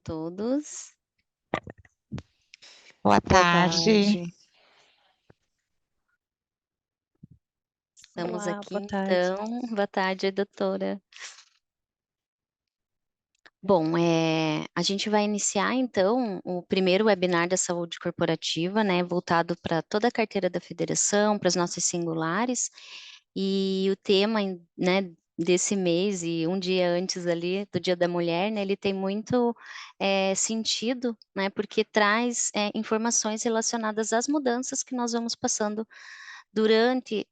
todos. Boa Boa tarde. tarde. Estamos Olá, aqui, boa tarde. então. Boa tarde, doutora. Bom, a gente vai iniciar, então, o primeiro webinar da saúde corporativa, né, voltado para toda a carteira da federação, para as nossas singulares, e o tema, né, desse mês e um dia antes ali do Dia da Mulher, né, ele tem muito sentido, né, porque traz informações relacionadas às mudanças que nós vamos passando durante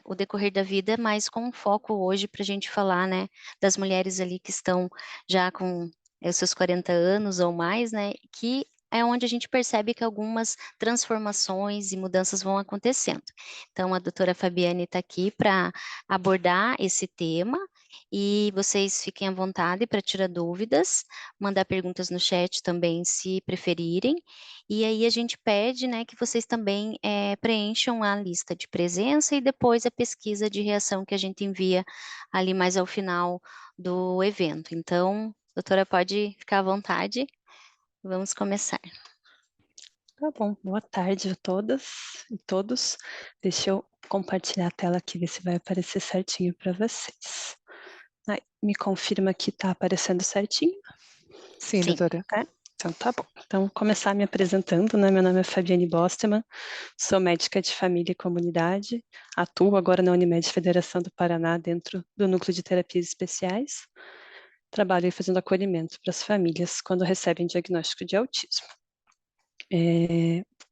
o decorrer da vida, mas com um foco hoje para a gente falar, né, das mulheres ali que estão já com os seus 40 anos ou mais, né, que é onde a gente percebe que algumas transformações e mudanças vão acontecendo. Então, a doutora Fabiane está aqui para abordar esse tema, e vocês fiquem à vontade para tirar dúvidas, mandar perguntas no chat também, se preferirem, e aí a gente pede, né, que vocês também preencham a lista de presença e depois a pesquisa de reação que a gente envia ali mais ao final do evento. Então, doutora, pode ficar à vontade. Vamos começar. Tá bom, boa tarde a todas e todos. Deixa eu compartilhar a tela aqui, ver se vai aparecer certinho para vocês. Me confirma que está aparecendo certinho? Sim, Sim. doutora. Então tá bom. Então, começar me apresentando, né? Meu nome é Fabiane Bosteman, sou médica de família e comunidade, atuo agora na Unimed Federação do Paraná, dentro do Núcleo de Terapias Especiais. Trabalho aí fazendo acolhimento para as famílias quando recebem diagnóstico de autismo.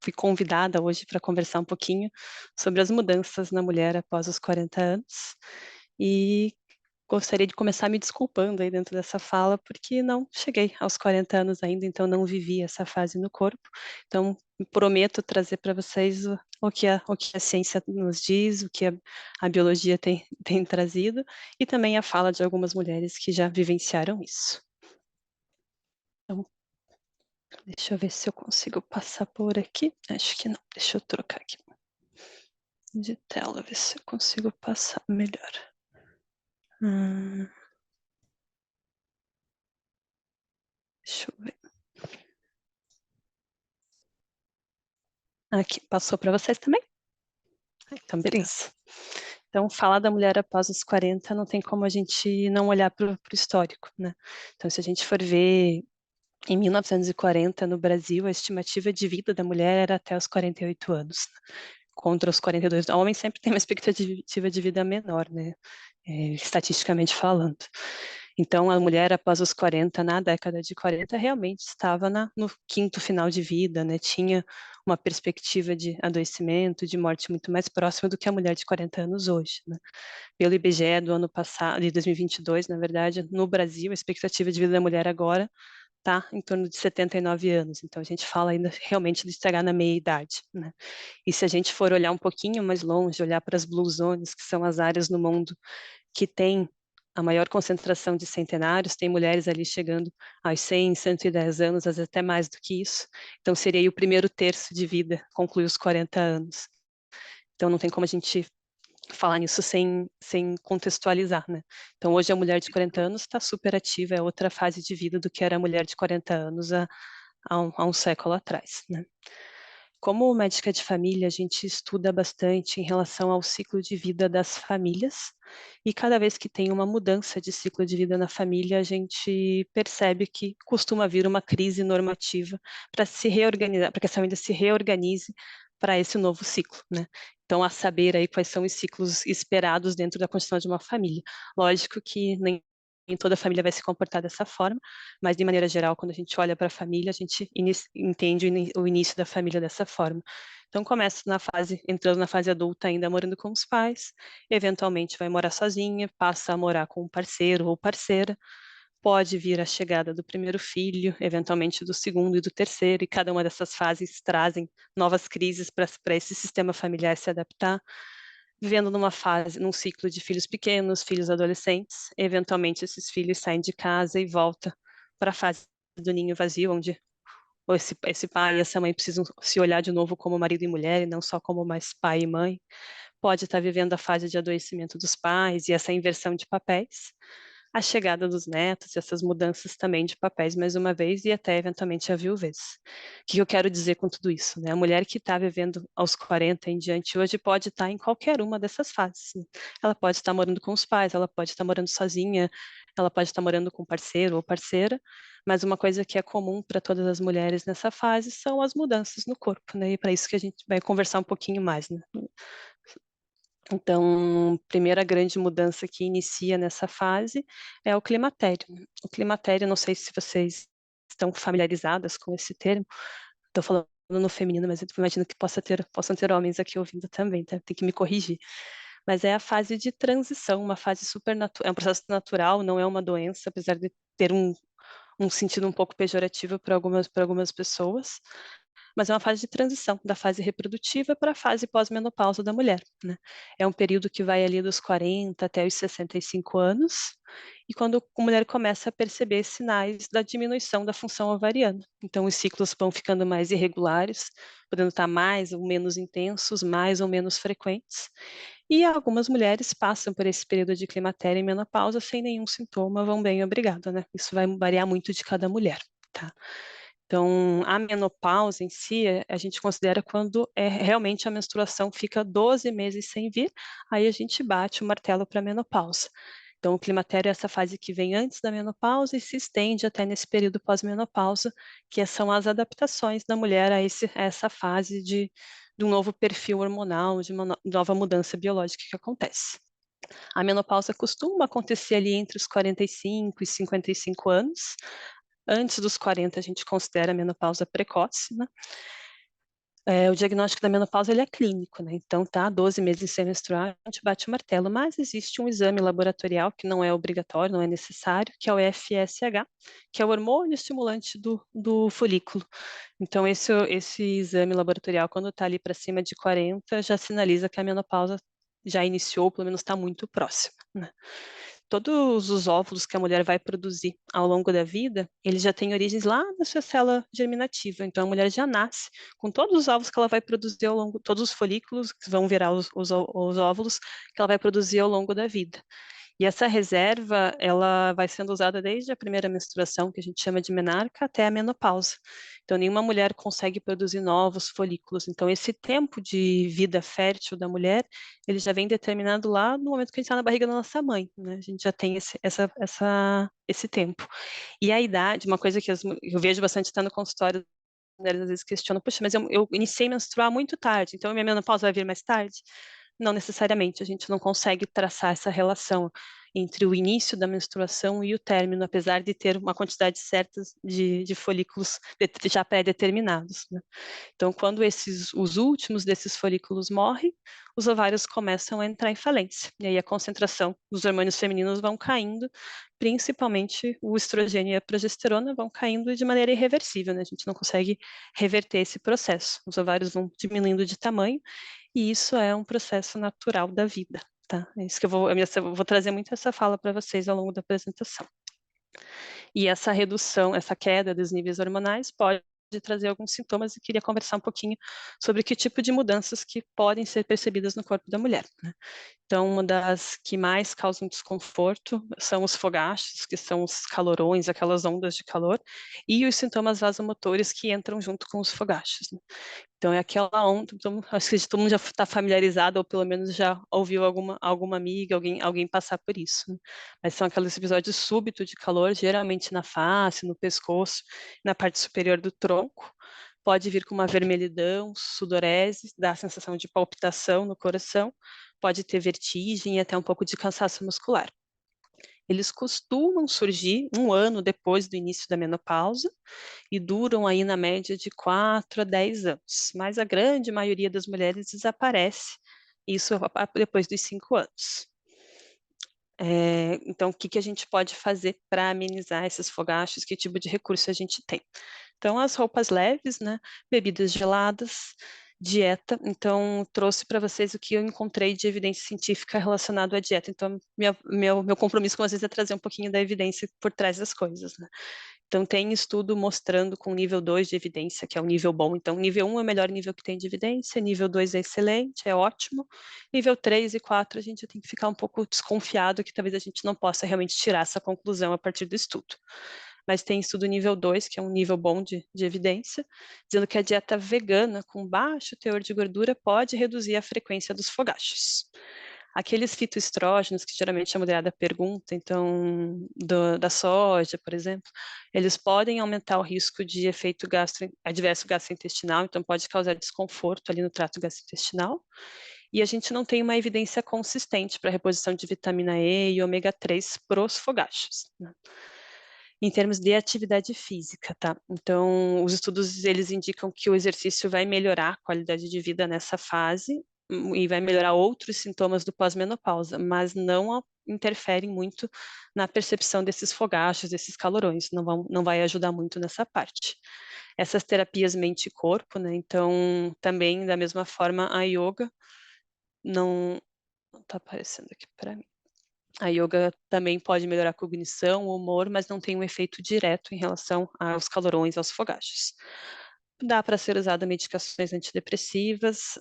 Fui convidada hoje para conversar um pouquinho sobre as mudanças na mulher após os 40 anos e gostaria de começar me desculpando aí dentro dessa fala, porque não cheguei aos 40 anos ainda, então não vivi essa fase no corpo. Então, prometo trazer para vocês o que a ciência nos diz, o que a biologia tem trazido, e também a fala de algumas mulheres que já vivenciaram isso. Então, deixa eu ver se eu consigo passar por aqui. Acho que não. Deixa eu trocar aqui de tela, ver se eu consigo passar melhor. Deixa eu ver. Aqui, passou para vocês também? Então, beleza. Então, falar da mulher após os 40 não tem como a gente não olhar para o histórico, né? Então, se a gente for ver, em 1940, no Brasil, a estimativa de vida da mulher era até os 48 anos, contra os 42. O homem sempre tem uma expectativa de vida menor, né? Estatisticamente falando. Então, a mulher após os 40, na década de 40, realmente estava no quinto final de vida, né? Tinha uma perspectiva de adoecimento, de morte muito mais próxima do que a mulher de 40 anos hoje, né? Pelo IBGE do ano passado, de 2022, na verdade, no Brasil, a expectativa de vida da mulher agora está em torno de 79 anos. Então, a gente fala ainda realmente de chegar na meia-idade, né? E se a gente for olhar um pouquinho mais longe, olhar para as Blue Zones, que são as áreas no mundo que tem a maior concentração de centenários, tem mulheres ali chegando aos 100, 110 anos, às vezes até mais do que isso. Então, seria aí o primeiro terço de vida, conclui os 40 anos. Então, não tem como a gente falar nisso sem contextualizar, né? Então, hoje a mulher de 40 anos está super ativa, é outra fase de vida do que era a mulher de 40 anos há um século atrás, né? Como médica de família, a gente estuda bastante em relação ao ciclo de vida das famílias, e cada vez que tem uma mudança de ciclo de vida na família, a gente percebe que costuma vir uma crise normativa para se reorganizar, para que a família se reorganize para esse novo ciclo, né? Então, a saber aí quais são os ciclos esperados dentro da construção de uma família. Lógico que nem toda família vai se comportar dessa forma, mas de maneira geral, quando a gente olha para a família, a gente entende o início da família dessa forma. Então começa entrando na fase adulta, ainda morando com os pais, eventualmente vai morar sozinha, passa a morar com um parceiro ou parceira, pode vir a chegada do primeiro filho, eventualmente do segundo e do terceiro, e cada uma dessas fases trazem novas crises para esse sistema familiar se adaptar, vivendo num ciclo de filhos pequenos, filhos adolescentes, eventualmente esses filhos saem de casa e voltam para a fase do ninho vazio, onde esse pai e essa mãe precisam se olhar de novo como marido e mulher, e não só como mais pai e mãe. Pode estar vivendo a fase de adoecimento dos pais e essa inversão de papéis, a chegada dos netos, essas mudanças também de papéis mais uma vez e até eventualmente a viuvez. O que eu quero dizer com tudo isso, né? A mulher que está vivendo aos 40 em diante hoje pode estar em qualquer uma dessas fases, né? Ela pode estar morando com os pais, ela pode estar morando sozinha, ela pode estar morando com parceiro ou parceira, mas uma coisa que é comum para todas as mulheres nessa fase são as mudanças no corpo, né? E para isso que a gente vai conversar um pouquinho mais, né? Então, primeira grande mudança que inicia nessa fase é o climatério. O climatério, não sei se vocês estão familiarizadas com esse termo, estou falando no feminino, mas eu imagino que possam ter homens aqui ouvindo também, tá? Tem que me corrigir. Mas é a fase de transição, uma fase super natural, é um processo natural, não é uma doença, apesar de ter um sentido um pouco pejorativo para algumas pessoas, mas é uma fase de transição da fase reprodutiva para a fase pós-menopausa da mulher, né? É um período que vai ali dos 40 até os 65 anos, e quando a mulher começa a perceber sinais da diminuição da função ovariana. Então, os ciclos vão ficando mais irregulares, podendo estar mais ou menos intensos, mais ou menos frequentes, e algumas mulheres passam por esse período de climatério e menopausa sem nenhum sintoma, vão bem obrigada, né? Isso vai variar muito de cada mulher, tá? Então, a menopausa em si, a gente considera quando realmente a menstruação fica 12 meses sem vir, aí a gente bate o martelo para a menopausa. Então, o climatério é essa fase que vem antes da menopausa e se estende até nesse período pós-menopausa, que são as adaptações da mulher a essa fase de um novo perfil hormonal, de uma nova mudança biológica que acontece. A menopausa costuma acontecer ali entre os 45 e 55 anos. Antes dos 40, a gente considera a menopausa precoce, né? O diagnóstico da menopausa ele é clínico, né? Então, tá 12 meses sem menstruar, a gente bate o martelo, mas existe um exame laboratorial que não é obrigatório, não é necessário, que é o FSH, que é o hormônio estimulante do folículo. Então, esse exame laboratorial, quando está ali para cima de 40, já sinaliza que a menopausa já iniciou, pelo menos está muito próxima, né? Todos os óvulos que a mulher vai produzir ao longo da vida, eles já têm origens lá na sua célula germinativa. Então, a mulher já nasce com todos os óvulos que ela vai produzir ao longo, todos os folículos que vão virar os óvulos que ela vai produzir ao longo da vida. E essa reserva, ela vai sendo usada desde a primeira menstruação, que a gente chama de menarca, até a menopausa. Então, nenhuma mulher consegue produzir novos folículos. Então, esse tempo de vida fértil da mulher, ele já vem determinado lá no momento que a gente está na barriga da nossa mãe, né? A gente já tem esse tempo. E a idade, uma coisa que eu vejo bastante estando no consultório, as mulheres às vezes questionam, puxa, mas eu iniciei a menstruar muito tarde, então a minha menopausa vai vir mais tarde? Não necessariamente, a gente não consegue traçar essa relação entre o início da menstruação e o término, apesar de ter uma quantidade certa de folículos já pré-determinados, né? Então, quando os últimos desses folículos morrem, os ovários começam a entrar em falência. E aí a concentração dos hormônios femininos vão caindo, principalmente o estrogênio e a progesterona vão caindo de maneira irreversível, né? A gente não consegue reverter esse processo. Os ovários vão diminuindo de tamanho e isso é um processo natural da vida, tá? É isso que eu vou trazer muito essa fala para vocês ao longo da apresentação. E essa redução, essa queda dos níveis hormonais pode trazer alguns sintomas e queria conversar um pouquinho sobre que tipo de mudanças que podem ser percebidas no corpo da mulher, né? Então, uma das que mais causam desconforto são os fogachos, que são os calorões, aquelas ondas de calor, e os sintomas vasomotores que entram junto com os fogachos, né? Então, é aquela onda, então, acho que todo mundo já está familiarizado, ou pelo menos já ouviu alguma amiga, alguém passar por isso, né? Mas são aqueles episódios súbitos de calor, geralmente na face, no pescoço, na parte superior do tronco. Pode vir com uma vermelhidão, sudorese, dá a sensação de palpitação no coração, pode ter vertigem e até um pouco de cansaço muscular. Eles costumam surgir um ano depois do início da menopausa e duram aí na média de 4 a 10 anos, mas a grande maioria das mulheres desaparece, isso depois dos 5 anos. Então, o que a gente pode fazer para amenizar esses fogachos? Que tipo de recurso a gente tem? Então, as roupas leves, né? Bebidas geladas, dieta. Então, trouxe para vocês o que eu encontrei de evidência científica relacionado à dieta. Então, meu compromisso com vocês é trazer um pouquinho da evidência por trás das coisas, né? Então, tem estudo mostrando com nível 2 de evidência, que é o nível bom. Então, nível 1 é o melhor nível que tem de evidência, nível 2 é excelente, é ótimo. Nível 3 e 4 a gente tem que ficar um pouco desconfiado que talvez a gente não possa realmente tirar essa conclusão a partir do estudo. Mas tem estudo nível 2, que é um nível bom de evidência, dizendo que a dieta vegana com baixo teor de gordura pode reduzir a frequência dos fogachos. Aqueles fitoestrógenos que geralmente a mulherada pergunta, então, da soja, por exemplo, eles podem aumentar o risco de efeito adverso gastrointestinal, então pode causar desconforto ali no trato gastrointestinal. E a gente não tem uma evidência consistente para a reposição de vitamina E e ômega 3 para os fogachos, né? Em termos de atividade física, tá? Então, os estudos, eles indicam que o exercício vai melhorar a qualidade de vida nessa fase, e vai melhorar outros sintomas do pós-menopausa, mas não interferem muito na percepção desses fogachos, desses calorões, não vai ajudar muito nessa parte. Essas terapias mente e corpo, né, então, também, da mesma forma, a yoga não tá aparecendo aqui para mim. A yoga também pode melhorar a cognição, o humor, mas não tem um efeito direto em relação aos calorões, aos fogachos. Dá para ser usada medicações antidepressivas,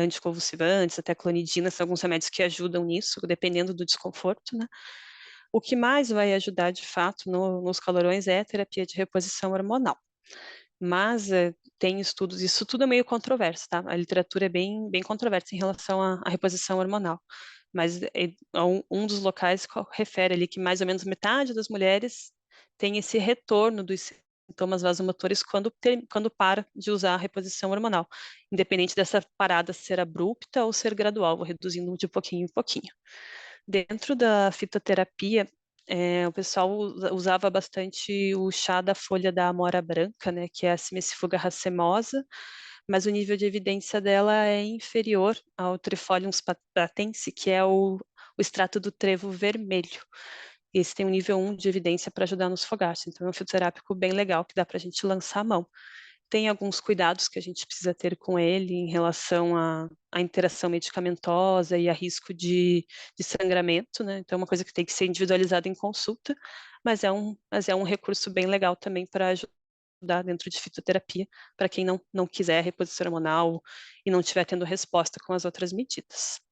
anticonvulsivantes, até clonidina, são alguns remédios que ajudam nisso, dependendo do desconforto, né. O que mais vai ajudar, de fato, nos calorões é a terapia de reposição hormonal. Mas, tem estudos, isso tudo é meio controverso, tá, a literatura é bem controversa em relação à reposição hormonal, mas, um dos locais refere ali que mais ou menos metade das mulheres tem esse retorno dos sintomas vasomotores quando para de usar a reposição hormonal, independente dessa parada ser abrupta ou ser gradual, vou reduzindo de pouquinho em pouquinho. Dentro da fitoterapia, o pessoal usava bastante o chá da folha da amora branca, né, que é a Simicifuga racemosa, mas o nível de evidência dela é inferior ao Trifolium pratense, que é o extrato do trevo vermelho. Esse tem um nível 1 de evidência para ajudar nos fogachos, então é um fitoterápico bem legal que dá para a gente lançar a mão. Tem alguns cuidados que a gente precisa ter com ele em relação à interação medicamentosa e a risco de sangramento, né, então é uma coisa que tem que ser individualizada em consulta, mas é um recurso bem legal também para ajudar dentro de fitoterapia, para quem não quiser reposição hormonal e não estiver tendo resposta com as outras medidas.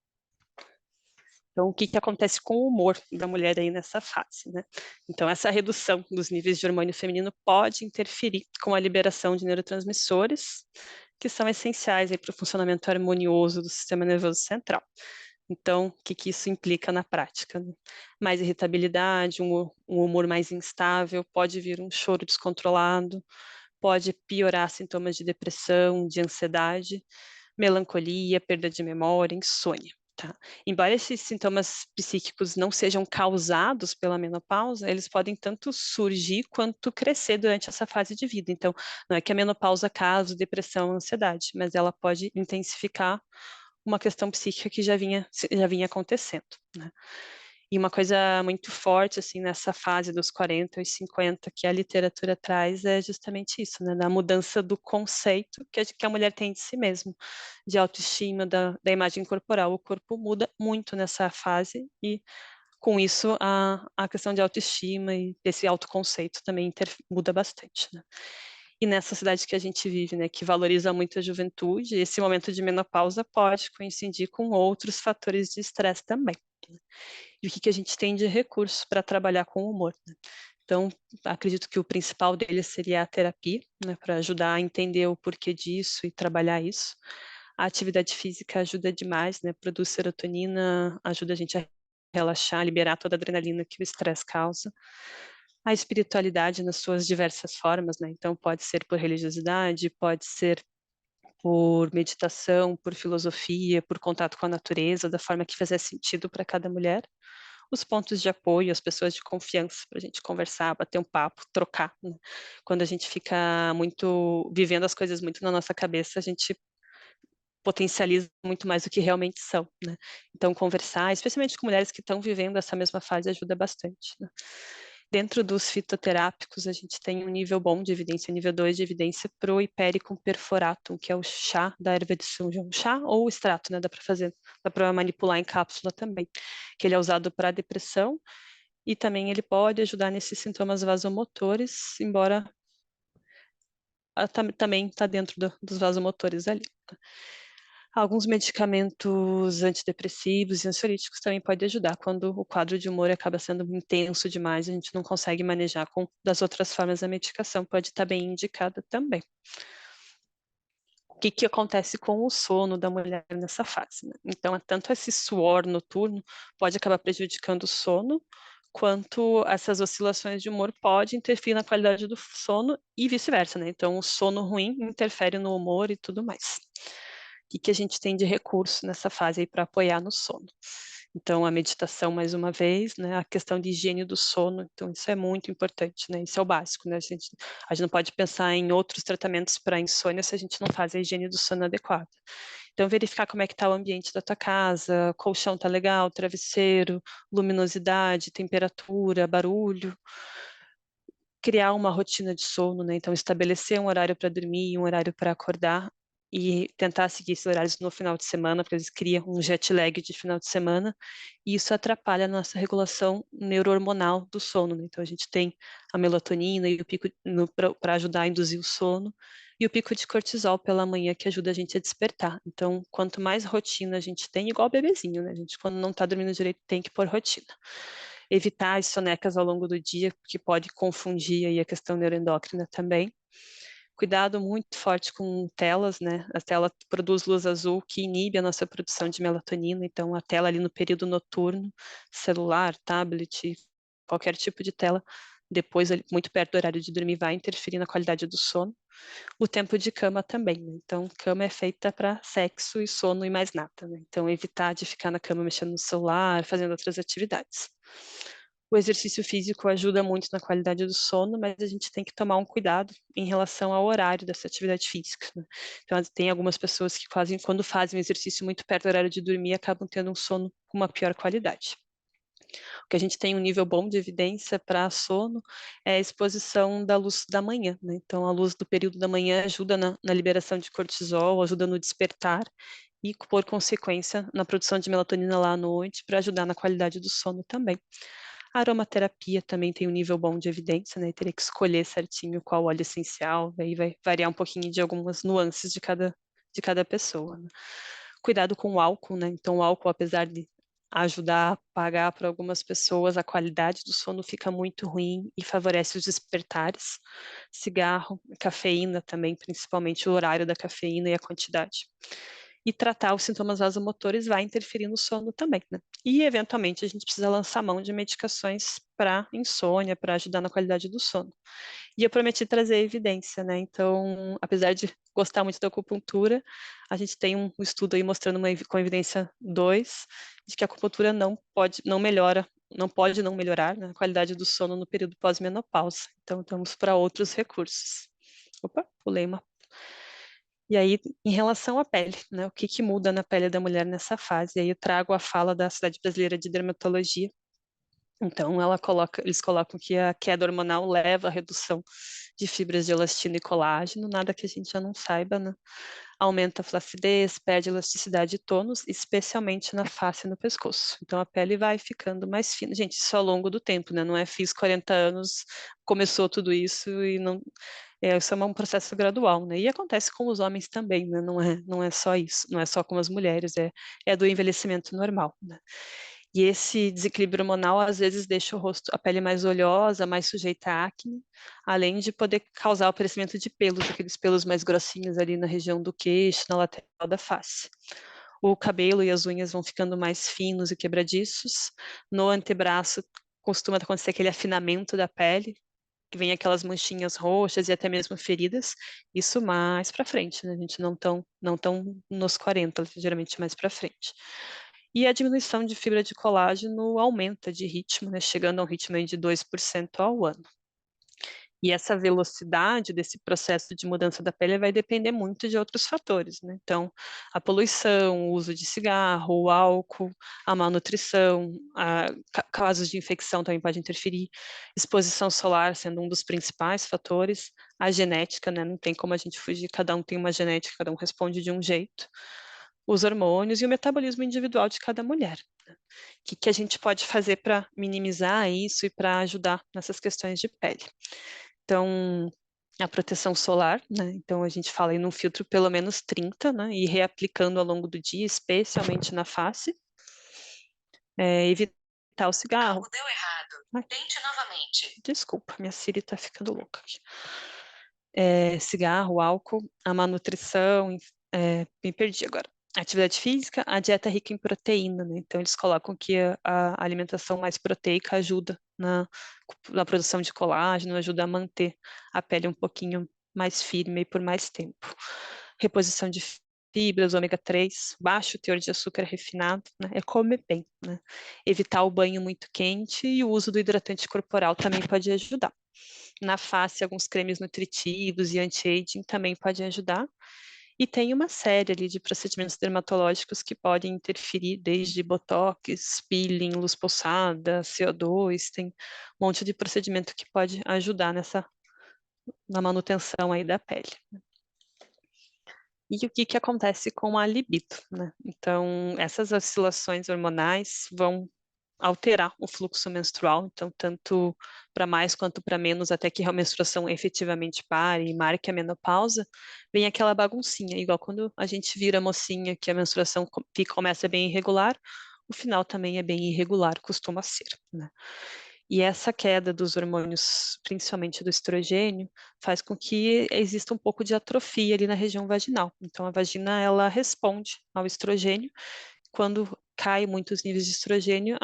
Então, o que que acontece com o humor da mulher aí nessa fase, né? Então, essa redução dos níveis de hormônio feminino pode interferir com a liberação de neurotransmissores, que são essenciais para o funcionamento harmonioso do sistema nervoso central. Então, o que que isso implica na prática, né? Mais irritabilidade, um humor mais instável, pode vir um choro descontrolado, pode piorar sintomas de depressão, de ansiedade, melancolia, perda de memória, insônia, tá. Embora esses sintomas psíquicos não sejam causados pela menopausa, eles podem tanto surgir quanto crescer durante essa fase de vida. Então, não é que a menopausa cause depressão, ansiedade, mas ela pode intensificar uma questão psíquica que já vinha acontecendo, né. E uma coisa muito forte, assim, nessa fase dos 40 aos 50 que a literatura traz é justamente isso, né, da mudança do conceito que a mulher tem de si mesma, de autoestima, da imagem corporal. O corpo muda muito nessa fase e, com isso, a questão de autoestima e desse autoconceito também muda bastante, né. E nessa sociedade que a gente vive, né, que valoriza muito a juventude, esse momento de menopausa pode coincidir com outros fatores de estresse também, né. E o que que a gente tem de recurso para trabalhar com o humor, né. Então, acredito que o principal deles seria a terapia, né, para ajudar a entender o porquê disso e trabalhar isso. A atividade física ajuda demais, né, produz serotonina, ajuda a gente a relaxar, liberar toda a adrenalina que o estresse causa. A espiritualidade nas suas diversas formas, né, então pode ser por religiosidade, pode ser por meditação, por filosofia, por contato com a natureza, da forma que fizer sentido para cada mulher. Os pontos de apoio, as pessoas de confiança para a gente conversar, bater um papo, trocar, né. Quando a gente fica muito vivendo as coisas muito na nossa cabeça, a gente potencializa muito mais do que realmente são, né. Então conversar, especialmente com mulheres que estão vivendo essa mesma fase, ajuda bastante, né. Dentro dos fitoterápicos, a gente tem um nível bom de evidência, nível 2 de evidência para o Hipericum perforatum, que é o chá da erva de São João, chá ou extrato, né, dá para manipular em cápsula também, que ele é usado para depressão e também ele pode ajudar nesses sintomas vasomotores, embora também está dentro dos vasomotores ali. Alguns medicamentos antidepressivos e ansiolíticos também podem ajudar quando o quadro de humor acaba sendo intenso demais, a gente não consegue manejar com das outras formas da medicação, pode estar bem indicada também. O que que acontece com o sono da mulher nessa fase, né? Então, tanto esse suor noturno pode acabar prejudicando o sono, quanto essas oscilações de humor pode interferir na qualidade do sono e vice-versa, né? Então, o sono ruim interfere no humor e tudo mais. O que que a gente tem de recurso nessa fase aí para apoiar no sono? Então, a meditação, mais uma vez, né? A questão de higiene do sono, então isso é muito importante, né? Isso é o básico, né? A gente não pode pensar em outros tratamentos para insônia se a gente não faz a higiene do sono adequada. Então, verificar como é que está o ambiente da tua casa, colchão tá legal, travesseiro, luminosidade, temperatura, barulho. Criar uma rotina de sono, né? Então, estabelecer um horário para dormir e um horário para acordar e tentar seguir esses horários no final de semana, porque eles criam um jet lag de final de semana, e isso atrapalha a nossa regulação neurohormonal do sono, né? Então, a gente tem a melatonina e o pico para ajudar a induzir o sono, e o pico de cortisol pela manhã que ajuda a gente a despertar. Então, quanto mais rotina a gente tem, igual o bebezinho, né? A gente, quando não está dormindo direito, tem que pôr rotina. Evitar as sonecas ao longo do dia, que pode confundir aí a questão neuroendócrina também. Cuidado muito forte com telas, né? A tela produz luz azul que inibe a nossa produção de melatonina, então a tela ali no período noturno, celular, tablet, qualquer tipo de tela, depois, muito perto do horário de dormir, vai interferir na qualidade do sono. O tempo de cama também, né? Então, cama é feita para sexo e sono e mais nada, né? Então, evitar de ficar na cama mexendo no celular, fazendo outras atividades. O exercício físico ajuda muito na qualidade do sono, mas a gente tem que tomar um cuidado em relação ao horário dessa atividade física, né? Então, tem algumas pessoas que quase, quando fazem o exercício muito perto do horário de dormir, acabam tendo um sono com uma pior qualidade. O que a gente tem um nível bom de evidência para sono é a exposição da luz da manhã, né? Então, a luz do período da manhã ajuda na liberação de cortisol, ajuda no despertar e, por consequência, na produção de melatonina lá à noite, para ajudar na qualidade do sono também. A aromaterapia também tem um nível bom de evidência, né? Teria que escolher certinho qual óleo essencial, daí vai variar um pouquinho de algumas nuances de cada pessoa, né? Cuidado com o álcool, né? Então, o álcool, apesar de ajudar a apagar para algumas pessoas, a qualidade do sono fica muito ruim e favorece os despertares. Cigarro, cafeína também, principalmente o horário da cafeína e a quantidade. E tratar os sintomas vasomotores vai interferir no sono também, né? E, eventualmente, a gente precisa lançar mão de medicações para insônia, para ajudar na qualidade do sono. E eu prometi trazer evidência, né? Então, apesar de gostar muito da acupuntura, a gente tem um estudo aí mostrando com evidência 2 de que a acupuntura não melhora, não pode não melhorar, né, a qualidade do sono no período pós-menopausa. Então, estamos para outros recursos. Opa, pulei uma. E aí, em relação à pele, né, o que que muda na pele da mulher nessa fase? E aí eu trago a fala da Sociedade Brasileira de Dermatologia. Então, eles colocam que a queda hormonal leva à redução de fibras de elastina e colágeno, nada que a gente já não saiba, né? Aumenta a flacidez, perde elasticidade e tônus, especialmente na face e no pescoço. Então, a pele vai ficando mais fina. Gente, isso ao longo do tempo, né? Não é fiz 40 anos, começou tudo isso e não. Isso é um processo gradual, né? E acontece com os homens também, né? Não é só isso, não é só com as mulheres, é do envelhecimento normal, né? E esse desequilíbrio hormonal às vezes deixa a pele mais oleosa, mais sujeita a acne, além de poder causar o aparecimento de pelos, aqueles pelos mais grossinhos ali na região do queixo, na lateral da face. O cabelo e as unhas vão ficando mais finos e quebradiços. No antebraço costuma acontecer aquele afinamento da pele, que vem aquelas manchinhas roxas e até mesmo feridas. Isso mais para frente, né? A gente não tão nos 40, geralmente mais para frente. E a diminuição de fibra de colágeno aumenta de ritmo, né, chegando a um ritmo aí de 2% ao ano. E essa velocidade desse processo de mudança da pele vai depender muito de outros fatores, né? Então, a poluição, o uso de cigarro, o álcool, a malnutrição, casos de infecção também pode interferir, exposição solar sendo um dos principais fatores, a genética, né? Não tem como a gente fugir, cada um tem uma genética, cada um responde de um jeito. os hormônios e o metabolismo individual de cada mulher. Né? O que a gente pode fazer para minimizar isso e para ajudar nessas questões de pele? Então, a proteção solar, né? Então a gente fala aí num filtro pelo menos 30, né? E reaplicando ao longo do dia, especialmente na face. Evitar o cigarro. Algo deu errado. Ai, Tente novamente. desculpa, minha Siri tá ficando louca aqui. Cigarro, álcool, a má nutrição, me perdi agora. Atividade física, a dieta rica em proteína, né? Então eles colocam que a alimentação mais proteica ajuda na produção de colágeno, ajuda a manter a pele um pouquinho mais firme e por mais tempo. Reposição de fibras, ômega 3, baixo teor de açúcar refinado, né? É comer bem, né? Evitar o banho muito quente e o uso do hidratante corporal também pode ajudar. Na face, alguns cremes nutritivos e anti-aging também podem ajudar. E tem uma série ali de procedimentos dermatológicos que podem interferir, desde botox, peeling, luz pulsada, CO2, tem um monte de procedimento que pode ajudar na manutenção aí da pele. E o que acontece com a libido, né? Então, essas oscilações hormonais vão alterar o fluxo menstrual, então tanto para mais quanto para menos, até que a menstruação efetivamente pare e marque a menopausa, vem aquela baguncinha, igual quando a gente vira mocinha, que a menstruação começa bem irregular, o final também é bem irregular, costuma ser, né? E essa queda dos hormônios, principalmente do estrogênio, faz com que exista um pouco de atrofia ali na região vaginal. Então, a vagina, ela responde ao estrogênio. Quando cai muitos níveis de estrogênio,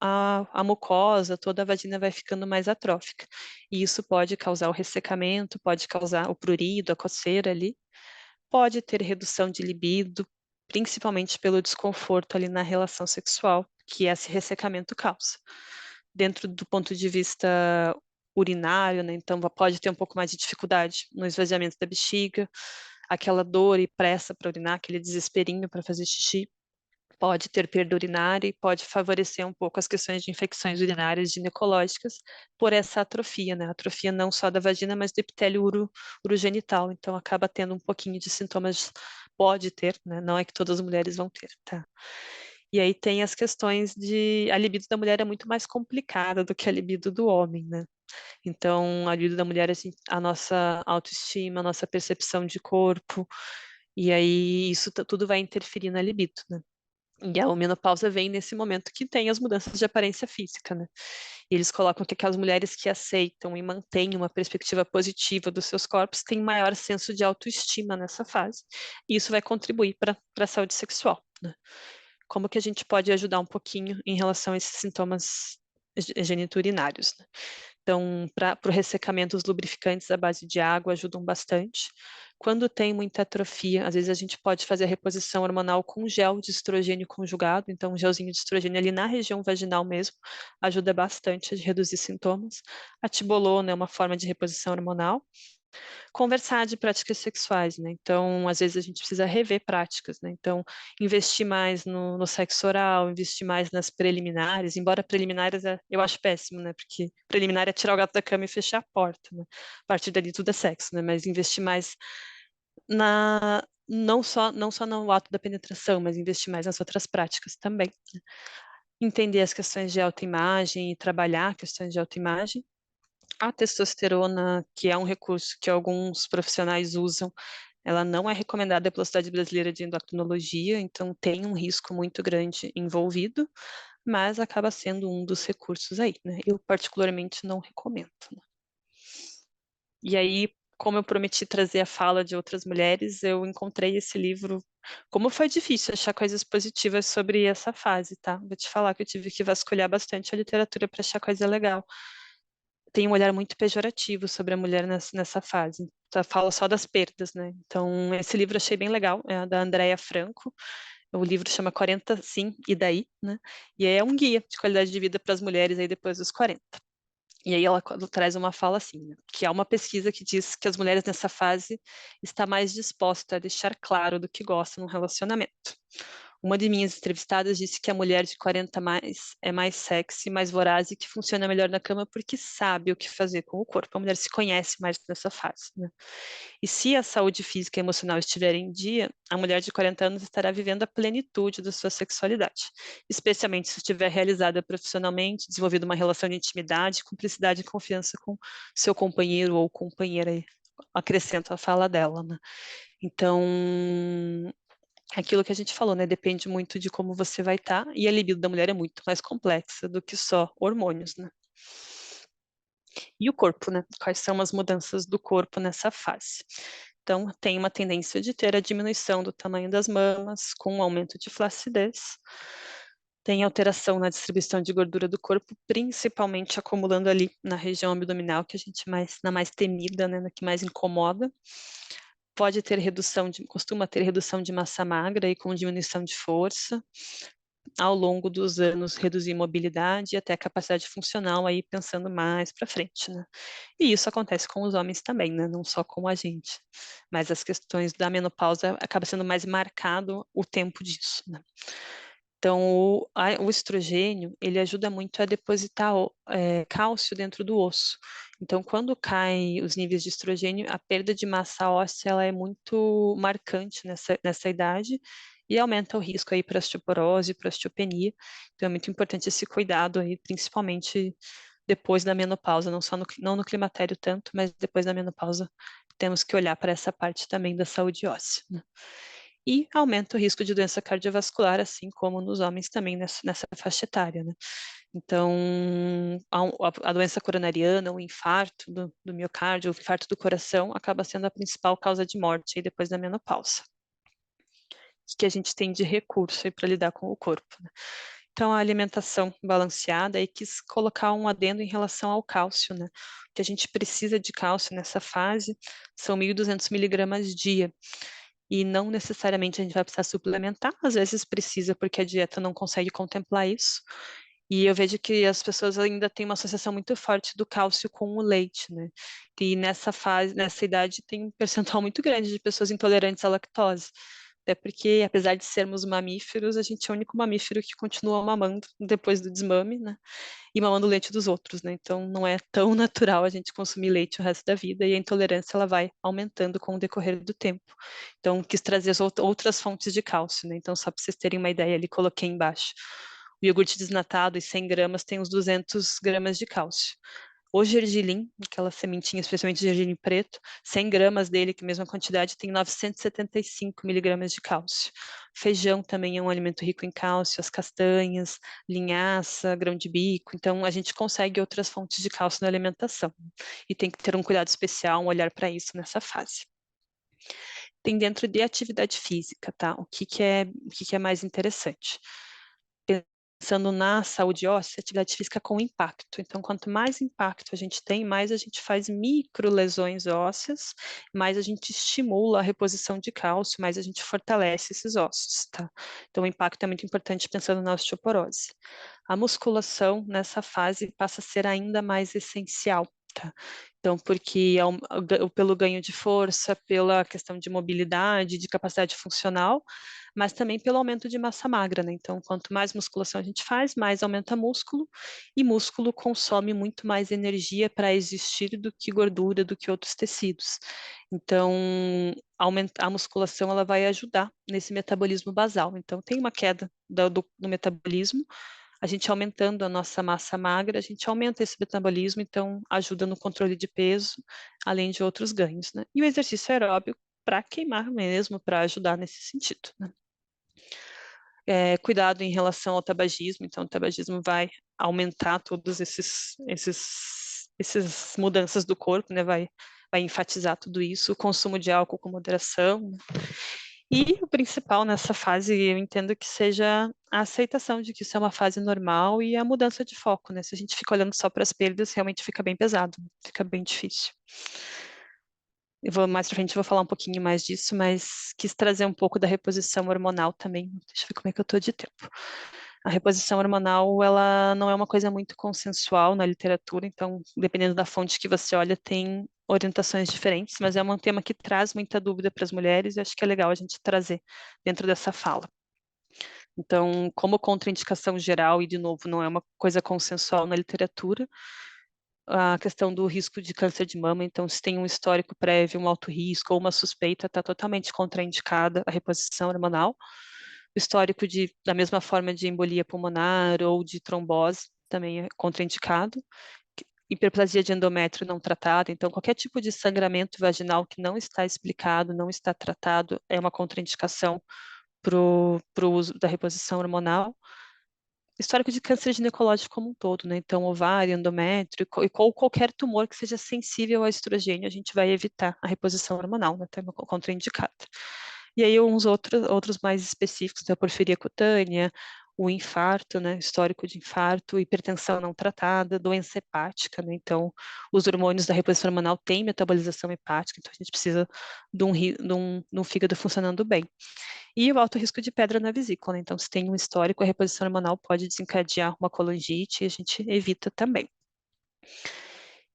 a mucosa, toda a vagina vai ficando mais atrófica. E isso pode causar o ressecamento, pode causar o prurido, a coceira ali, pode ter redução de libido, principalmente pelo desconforto ali na relação sexual, que esse ressecamento causa. Dentro do ponto de vista urinário, né, então pode ter um pouco mais de dificuldade no esvaziamento da bexiga, aquela dor e pressa para urinar, aquele desesperinho para fazer xixi, pode ter perda urinária e pode favorecer um pouco as questões de infecções urinárias ginecológicas por essa atrofia, né? Atrofia não só da vagina, mas do epitélio urogenital. Então acaba tendo um pouquinho de sintomas, pode ter, né? Não é que todas as mulheres vão ter, tá? E aí tem as questões de a libido da mulher é muito mais complicada do que a libido do homem, né? Então, a libido da mulher, assim, a nossa autoestima, a nossa percepção de corpo, e aí isso tudo vai interferir na libido, né? E a menopausa vem nesse momento que tem as mudanças de aparência física, né? E eles colocam que aquelas mulheres que aceitam e mantêm uma perspectiva positiva dos seus corpos têm maior senso de autoestima nessa fase. E isso vai contribuir para a saúde sexual, né? Como que a gente pode ajudar um pouquinho em relação a esses sintomas geniturinários, né? Então, para o ressecamento, os lubrificantes à base de água ajudam bastante. Quando tem muita atrofia, às vezes a gente pode fazer a reposição hormonal com gel de estrogênio conjugado, então um gelzinho de estrogênio ali na região vaginal mesmo, ajuda bastante a reduzir sintomas. A tibolona é uma forma de reposição hormonal. Conversar de práticas sexuais, né? Então, às vezes a gente precisa rever práticas, né? Então, investir mais no sexo oral, investir mais nas preliminares, embora preliminares eu acho péssimo, né? Porque preliminar é tirar o gato da cama e fechar a porta, né? A partir dali tudo é sexo, né? Mas investir mais não só no ato da penetração, mas investir mais nas outras práticas também, né? Entender as questões de autoimagem e trabalhar questões de autoimagem. A testosterona, que é um recurso que alguns profissionais usam, ela não é recomendada pela Sociedade Brasileira de Endocrinologia, então tem um risco muito grande envolvido, mas acaba sendo um dos recursos aí, né? Eu particularmente não recomendo, né? E aí, como eu prometi trazer a fala de outras mulheres, eu encontrei esse livro. Como foi difícil achar coisas positivas sobre essa fase, tá? Vou te falar que eu tive que vasculhar bastante a literatura para achar coisa legal. Tem um olhar muito pejorativo sobre a mulher nessa fase. Fala só das perdas, né? Então, esse livro eu achei bem legal, é da Andrea Franco. O livro chama 40 Sim e Daí, né? E é um guia de qualidade de vida para as mulheres aí depois dos 40. E aí ela traz uma fala assim, né? Que há uma pesquisa que diz que as mulheres nessa fase estão mais dispostas a deixar claro do que gostam no relacionamento. Uma de minhas entrevistadas disse que a mulher de 40 mais é mais sexy, mais voraz e que funciona melhor na cama porque sabe o que fazer com o corpo. A mulher se conhece mais nessa fase, né? E se a saúde física e emocional estiver em dia, a mulher de 40 anos estará vivendo a plenitude da sua sexualidade, especialmente se estiver realizada profissionalmente, desenvolvendo uma relação de intimidade, cumplicidade e confiança com seu companheiro ou companheira. Acrescento a fala dela, né? Então, aquilo que a gente falou, né? Depende muito de como você vai estar, e a libido da mulher é muito mais complexa do que só hormônios, né? E o corpo, né? Quais são as mudanças do corpo nessa fase? Então, tem uma tendência de ter a diminuição do tamanho das mamas, com um aumento de flacidez. Tem alteração na distribuição de gordura do corpo, principalmente acumulando ali na região abdominal, que a gente na mais temida, né, na que mais incomoda. Pode ter costuma ter redução de massa magra e com diminuição de força. Ao longo dos anos, reduzir mobilidade e até capacidade funcional, aí pensando mais para frente, né? E isso acontece com os homens também, né? Não só com a gente. Mas as questões da menopausa acaba sendo mais marcado o tempo disso, né? Então, o estrogênio, ele ajuda muito a depositar cálcio dentro do osso. Então, quando caem os níveis de estrogênio, a perda de massa óssea ela é muito marcante nessa idade e aumenta o risco aí para osteoporose, para osteopenia. Então, é muito importante esse cuidado aí, principalmente depois da menopausa, não no climatério tanto, mas depois da menopausa, temos que olhar para essa parte também da saúde óssea, né? E aumenta o risco de doença cardiovascular, assim como nos homens também nessa faixa etária, né? Então, a doença coronariana, o infarto do miocárdio, o infarto do coração, acaba sendo a principal causa de morte aí depois da menopausa. O que a gente tem de recurso aí para lidar com o corpo, né? Então, a alimentação balanceada, e quis colocar um adendo em relação ao cálcio, né? O que a gente precisa de cálcio nessa fase são 1.200 miligramas dia. E não necessariamente a gente vai precisar suplementar, às vezes precisa, porque a dieta não consegue contemplar isso. E eu vejo que as pessoas ainda têm uma associação muito forte do cálcio com o leite, né? E nessa fase, nessa idade, tem um percentual muito grande de pessoas intolerantes à lactose. Até porque, apesar de sermos mamíferos, a gente é o único mamífero que continua mamando depois do desmame, né? E mamando o leite dos outros, né? Então não é tão natural a gente consumir leite o resto da vida e a intolerância ela vai aumentando com o decorrer do tempo. Então quis trazer as outras fontes de cálcio, né? Então só para vocês terem uma ideia, ali coloquei embaixo. O iogurte desnatado e 100 gramas tem uns 200 gramas de cálcio. O gergelim, aquela sementinha, especialmente gergelim preto, 100 gramas dele, que é a mesma quantidade, tem 975 miligramas de cálcio. Feijão também é um alimento rico em cálcio, as castanhas, linhaça, grão de bico. Então, a gente consegue outras fontes de cálcio na alimentação. E tem que ter um cuidado especial, um olhar para isso nessa fase. Tem dentro de atividade física, tá? O que é mais interessante? Pensando na saúde óssea, atividade física com impacto. Então, quanto mais impacto a gente tem, mais a gente faz micro lesões ósseas, mais a gente estimula a reposição de cálcio, mais a gente fortalece esses ossos, tá? Então, o impacto é muito importante pensando na osteoporose. A musculação nessa fase passa a ser ainda mais essencial, tá? Então, porque pelo ganho de força, pela questão de mobilidade, de capacidade funcional, mas também pelo aumento de massa magra, né? Então, quanto mais musculação a gente faz, mais aumenta músculo, e músculo consome muito mais energia para existir do que gordura, do que outros tecidos. Então, a musculação ela vai ajudar nesse metabolismo basal. Então, tem uma queda do metabolismo, a gente aumentando a nossa massa magra, a gente aumenta esse metabolismo, então ajuda no controle de peso, além de outros ganhos, né? E o exercício aeróbico para queimar mesmo, para ajudar nesse sentido, né? Cuidado em relação ao tabagismo, então o tabagismo vai aumentar todos essas mudanças do corpo, né? Vai enfatizar tudo isso, o consumo de álcool com moderação, né? E o principal nessa fase, eu entendo que seja a aceitação de que isso é uma fase normal e a mudança de foco, né? Se a gente fica olhando só para as perdas, realmente fica bem pesado, fica bem difícil. Mais pra frente eu vou falar um pouquinho mais disso, mas quis trazer um pouco da reposição hormonal também. Deixa eu ver como é que eu tô de tempo. A reposição hormonal, ela não é uma coisa muito consensual na literatura, então, dependendo da fonte que você olha, tem orientações diferentes, mas é um tema que traz muita dúvida para as mulheres e acho que é legal a gente trazer dentro dessa fala. Então, como contraindicação geral, e de novo, não é uma coisa consensual na literatura, a questão do risco de câncer de mama, então se tem um histórico prévio, um alto risco ou uma suspeita, está totalmente contraindicada a reposição hormonal. O histórico da mesma forma de embolia pulmonar ou de trombose também é contraindicado. Hiperplasia de endométrio não tratada, então qualquer tipo de sangramento vaginal que não está explicado, não está tratado, é uma contraindicação para o uso da reposição hormonal. Histórico de câncer ginecológico como um todo, né? Então, ovário, endométrio ou qualquer tumor que seja sensível ao estrogênio, a gente vai evitar a reposição hormonal, né? Tá contraindicada. E aí, uns outros mais específicos, da porfiria cutânea, o infarto, né? Histórico de infarto, hipertensão não tratada, doença hepática, né? Então, os hormônios da reposição hormonal têm metabolização hepática, então a gente precisa de um fígado funcionando bem. E o alto risco de pedra na vesícula, né? Então, se tem um histórico, a reposição hormonal pode desencadear uma colangite e a gente evita também.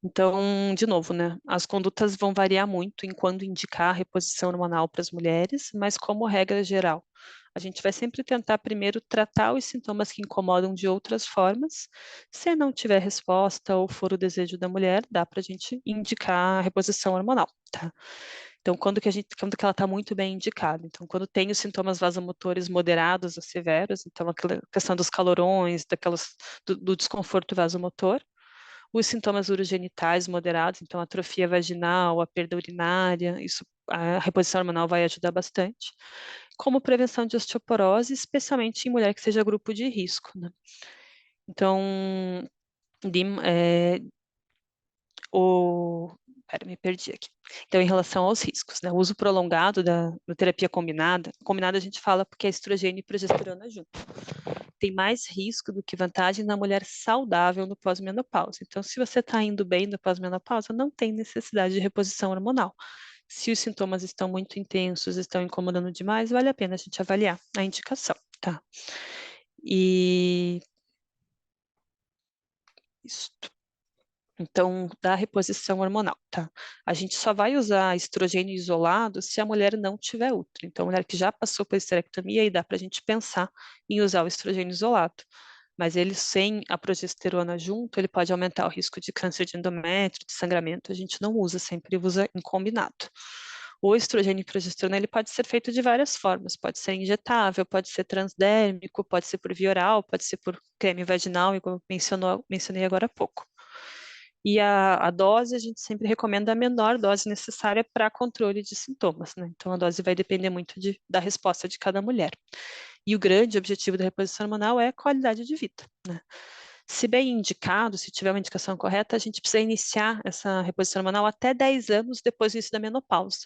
Então, de novo, né? As condutas vão variar muito em quando indicar a reposição hormonal para as mulheres, mas como regra geral, a gente vai sempre tentar primeiro tratar os sintomas que incomodam de outras formas. Se não tiver resposta ou for o desejo da mulher, dá para a gente indicar a reposição hormonal, tá? Então, quando que ela está muito bem indicada? Então, quando tem os sintomas vasomotores moderados a severos, então aquela questão dos calorões, do desconforto vasomotor, os sintomas urogenitais moderados, então atrofia vaginal, a perda urinária, isso a reposição hormonal vai ajudar bastante, como prevenção de osteoporose, especialmente em mulher que seja grupo de risco, né? Então, de, é, o Pera, me perdi aqui. Então, em relação aos riscos, né? O uso prolongado da terapia combinada a gente fala porque é estrogênio e progesterona junto. Tem mais risco do que vantagem na mulher saudável no pós-menopausa. Então, se você está indo bem no pós-menopausa, não tem necessidade de reposição hormonal. Se os sintomas estão muito intensos, estão incomodando demais, vale a pena a gente avaliar a indicação, tá? E isso. Então, da reposição hormonal, tá? A gente só vai usar estrogênio isolado se a mulher não tiver útero. Então, a mulher que já passou por esterectomia, aí dá para a gente pensar em usar o estrogênio isolado. Mas ele sem a progesterona junto, ele pode aumentar o risco de câncer de endométrio, de sangramento. A gente não usa, sempre usa em combinado. O estrogênio e progesterona, ele pode ser feito de várias formas. Pode ser injetável, pode ser transdérmico, pode ser por via oral, pode ser por creme vaginal, igual eu mencionei agora há pouco. E a dose, a gente sempre recomenda a menor dose necessária para controle de sintomas, né? Então, a dose vai depender muito da resposta de cada mulher. E o grande objetivo da reposição hormonal é a qualidade de vida, né? Se bem indicado, se tiver uma indicação correta, a gente precisa iniciar essa reposição hormonal até 10 anos depois do início da menopausa,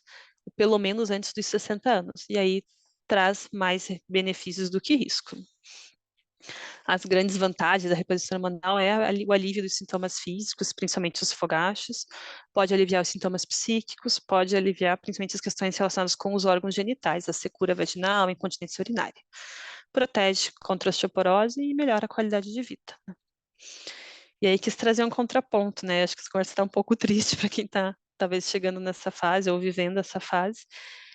ou pelo menos antes dos 60 anos. E aí traz mais benefícios do que risco. As grandes vantagens da reposição hormonal é o alívio dos sintomas físicos, principalmente os fogachos, pode aliviar os sintomas psíquicos, pode aliviar principalmente as questões relacionadas com os órgãos genitais, a secura vaginal, a incontinência urinária. Protege contra a osteoporose e melhora a qualidade de vida. E aí quis trazer um contraponto, né? Acho que essa conversa está um pouco triste para quem está talvez chegando nessa fase ou vivendo essa fase.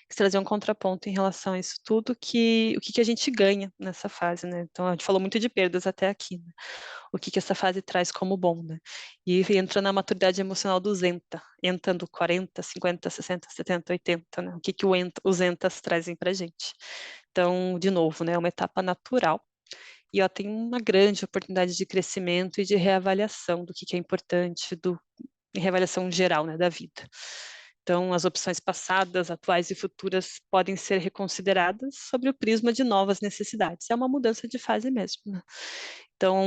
Quis trazer um contraponto em relação a isso tudo, o que a gente ganha nessa fase, né? Então, a gente falou muito de perdas até aqui, né? O que essa fase traz como bom, né? E entra na maturidade emocional do Zenta, entrando 40, 50, 60, 70, 80, né? O que os Entas trazem pra gente. Então, de novo, né? É uma etapa natural e ó, tem uma grande oportunidade de crescimento e de reavaliação do que é importante, reavaliação geral, né, da vida. Então, as opções passadas, atuais e futuras podem ser reconsideradas sobre o prisma de novas necessidades. É uma mudança de fase mesmo, né? Então,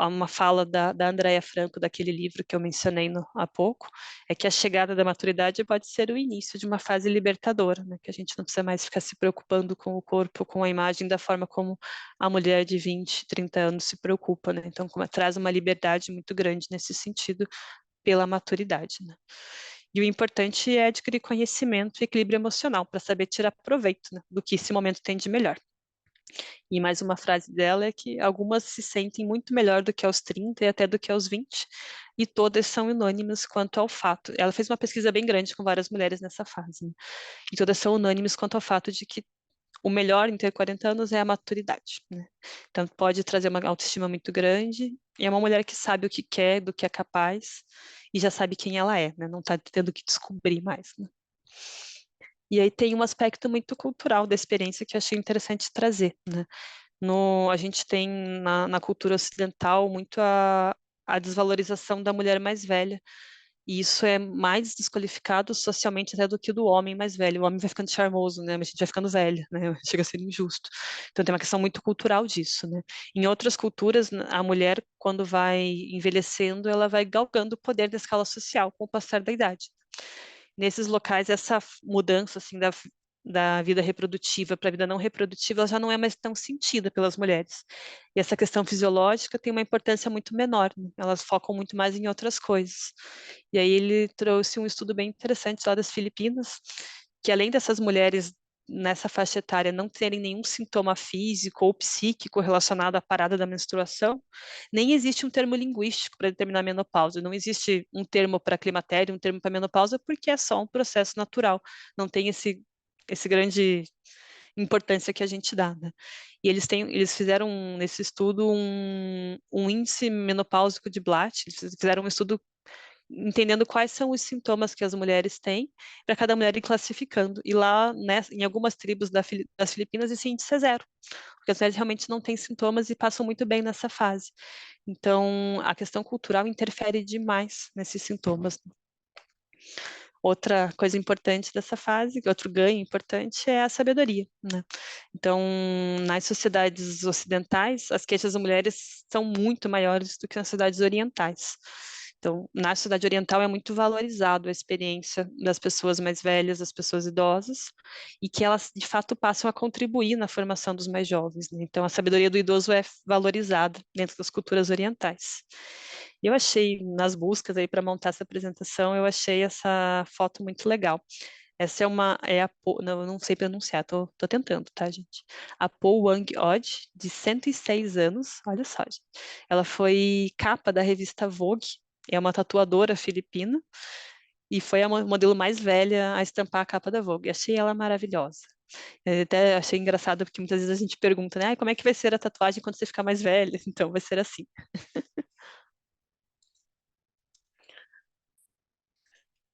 uma fala da Andrea Franco, daquele livro que eu mencionei há pouco, é que a chegada da maturidade pode ser o início de uma fase libertadora, né? Que a gente não precisa mais ficar se preocupando com o corpo, com a imagem da forma como a mulher de 20, 30 anos se preocupa, né? Então, traz uma liberdade muito grande nesse sentido pela maturidade, né? E o importante é adquirir conhecimento e equilíbrio emocional para saber tirar proveito, né, do que esse momento tem de melhor. E mais uma frase dela é que algumas se sentem muito melhor do que aos 30 e até do que aos 20, e todas são unânimes quanto ao fato. Ela fez uma pesquisa bem grande com várias mulheres nessa fase, né? E todas são unânimes quanto ao fato de que o melhor em ter 40 anos é a maturidade, né? Então pode trazer uma autoestima muito grande, e é uma mulher que sabe o que quer, do que é capaz, e já sabe quem ela é, né? Não está tendo que descobrir mais, né? E aí tem um aspecto muito cultural da experiência que eu achei interessante trazer, né? A gente tem na cultura ocidental muito a desvalorização da mulher mais velha, e isso é mais desqualificado socialmente até do que do homem mais velho. O homem vai ficando charmoso, né? Mas a gente vai ficando velha, né? Chega a ser injusto. Então tem uma questão muito cultural disso, né? Em outras culturas, a mulher, quando vai envelhecendo, ela vai galgando o poder da escala social com o passar da idade. Nesses locais, essa mudança assim da vida reprodutiva para a vida não reprodutiva, ela já não é mais tão sentida pelas mulheres. E essa questão fisiológica tem uma importância muito menor, né? Elas focam muito mais em outras coisas. E aí ele trouxe um estudo bem interessante lá das Filipinas, que além dessas mulheres nessa faixa etária não terem nenhum sintoma físico ou psíquico relacionado à parada da menstruação, nem existe um termo linguístico para determinar a menopausa, não existe um termo para climatério, um termo para menopausa, porque é só um processo natural, não tem esse grande importância que a gente dá, né? E eles fizeram nesse estudo um índice menopáusico de Blatt, eles fizeram um estudo entendendo quais são os sintomas que as mulheres têm, para cada mulher ir classificando. E lá, né, em algumas tribos das Filipinas, esse índice é zero, porque as mulheres realmente não têm sintomas e passam muito bem nessa fase. Então, a questão cultural interfere demais nesses sintomas. Outra coisa importante dessa fase, outro ganho importante é a sabedoria, né? Então, nas sociedades ocidentais, as queixas das mulheres são muito maiores do que nas sociedades orientais. Então, na sociedade oriental é muito valorizado a experiência das pessoas mais velhas, das pessoas idosas, e que elas, de fato, passam a contribuir na formação dos mais jovens, né? Então, a sabedoria do idoso é valorizada dentro das culturas orientais. Eu achei, nas buscas aí para montar essa apresentação, eu achei essa foto muito legal. Essa é a não, eu não sei pronunciar, tô tentando, tá, gente? A Po Wang Od, de 106 anos, olha só, gente. Ela foi capa da revista Vogue, é uma tatuadora filipina, e foi a modelo mais velha a estampar a capa da Vogue. Achei ela maravilhosa. Eu até achei engraçado, porque muitas vezes a gente pergunta, né, como é que vai ser a tatuagem quando você ficar mais velha? Então, vai ser assim.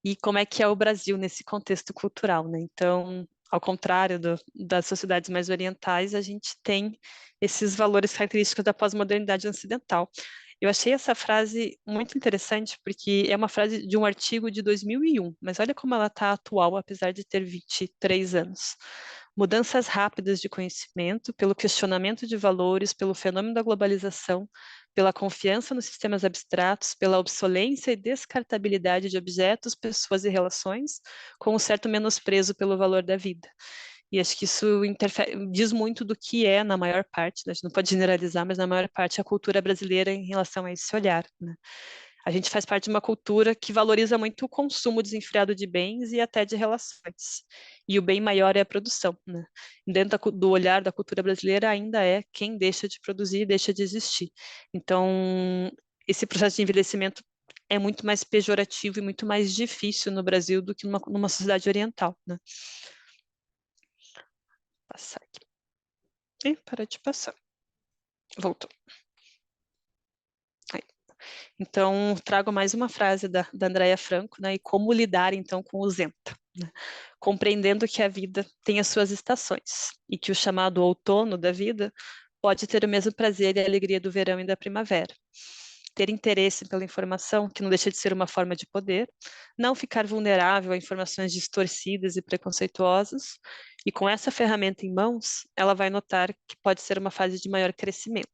E como é que é o Brasil nesse contexto cultural, né? Então, ao contrário das sociedades mais orientais, a gente tem esses valores característicos da pós-modernidade ocidental. Eu achei essa frase muito interessante, porque é uma frase de um artigo de 2001, mas olha como ela está atual, apesar de ter 23 anos. Mudanças rápidas de conhecimento, pelo questionamento de valores, pelo fenômeno da globalização, pela confiança nos sistemas abstratos, pela obsolência e descartabilidade de objetos, pessoas e relações, com um certo menosprezo pelo valor da vida. E acho que isso diz muito do que é, na maior parte, né? A gente não pode generalizar, mas na maior parte, a cultura brasileira em relação a esse olhar, né? A gente faz parte de uma cultura que valoriza muito o consumo desenfreado de bens e até de relações. E o bem maior é a produção, né? Dentro do olhar da cultura brasileira, ainda é quem deixa de produzir, deixa de existir. Então, esse processo de envelhecimento é muito mais pejorativo e muito mais difícil no Brasil do que numa sociedade oriental, né? Passar aqui. E para de passar. Voltou. Aí. Então, trago mais uma frase da Andrea Franco, né? E como lidar, então, com o Zenta, né? Compreendendo que a vida tem as suas estações e que o chamado outono da vida pode ter o mesmo prazer e alegria do verão e da primavera. Ter interesse pela informação, que não deixa de ser uma forma de poder, não ficar vulnerável a informações distorcidas e preconceituosas, e com essa ferramenta em mãos, ela vai notar que pode ser uma fase de maior crescimento.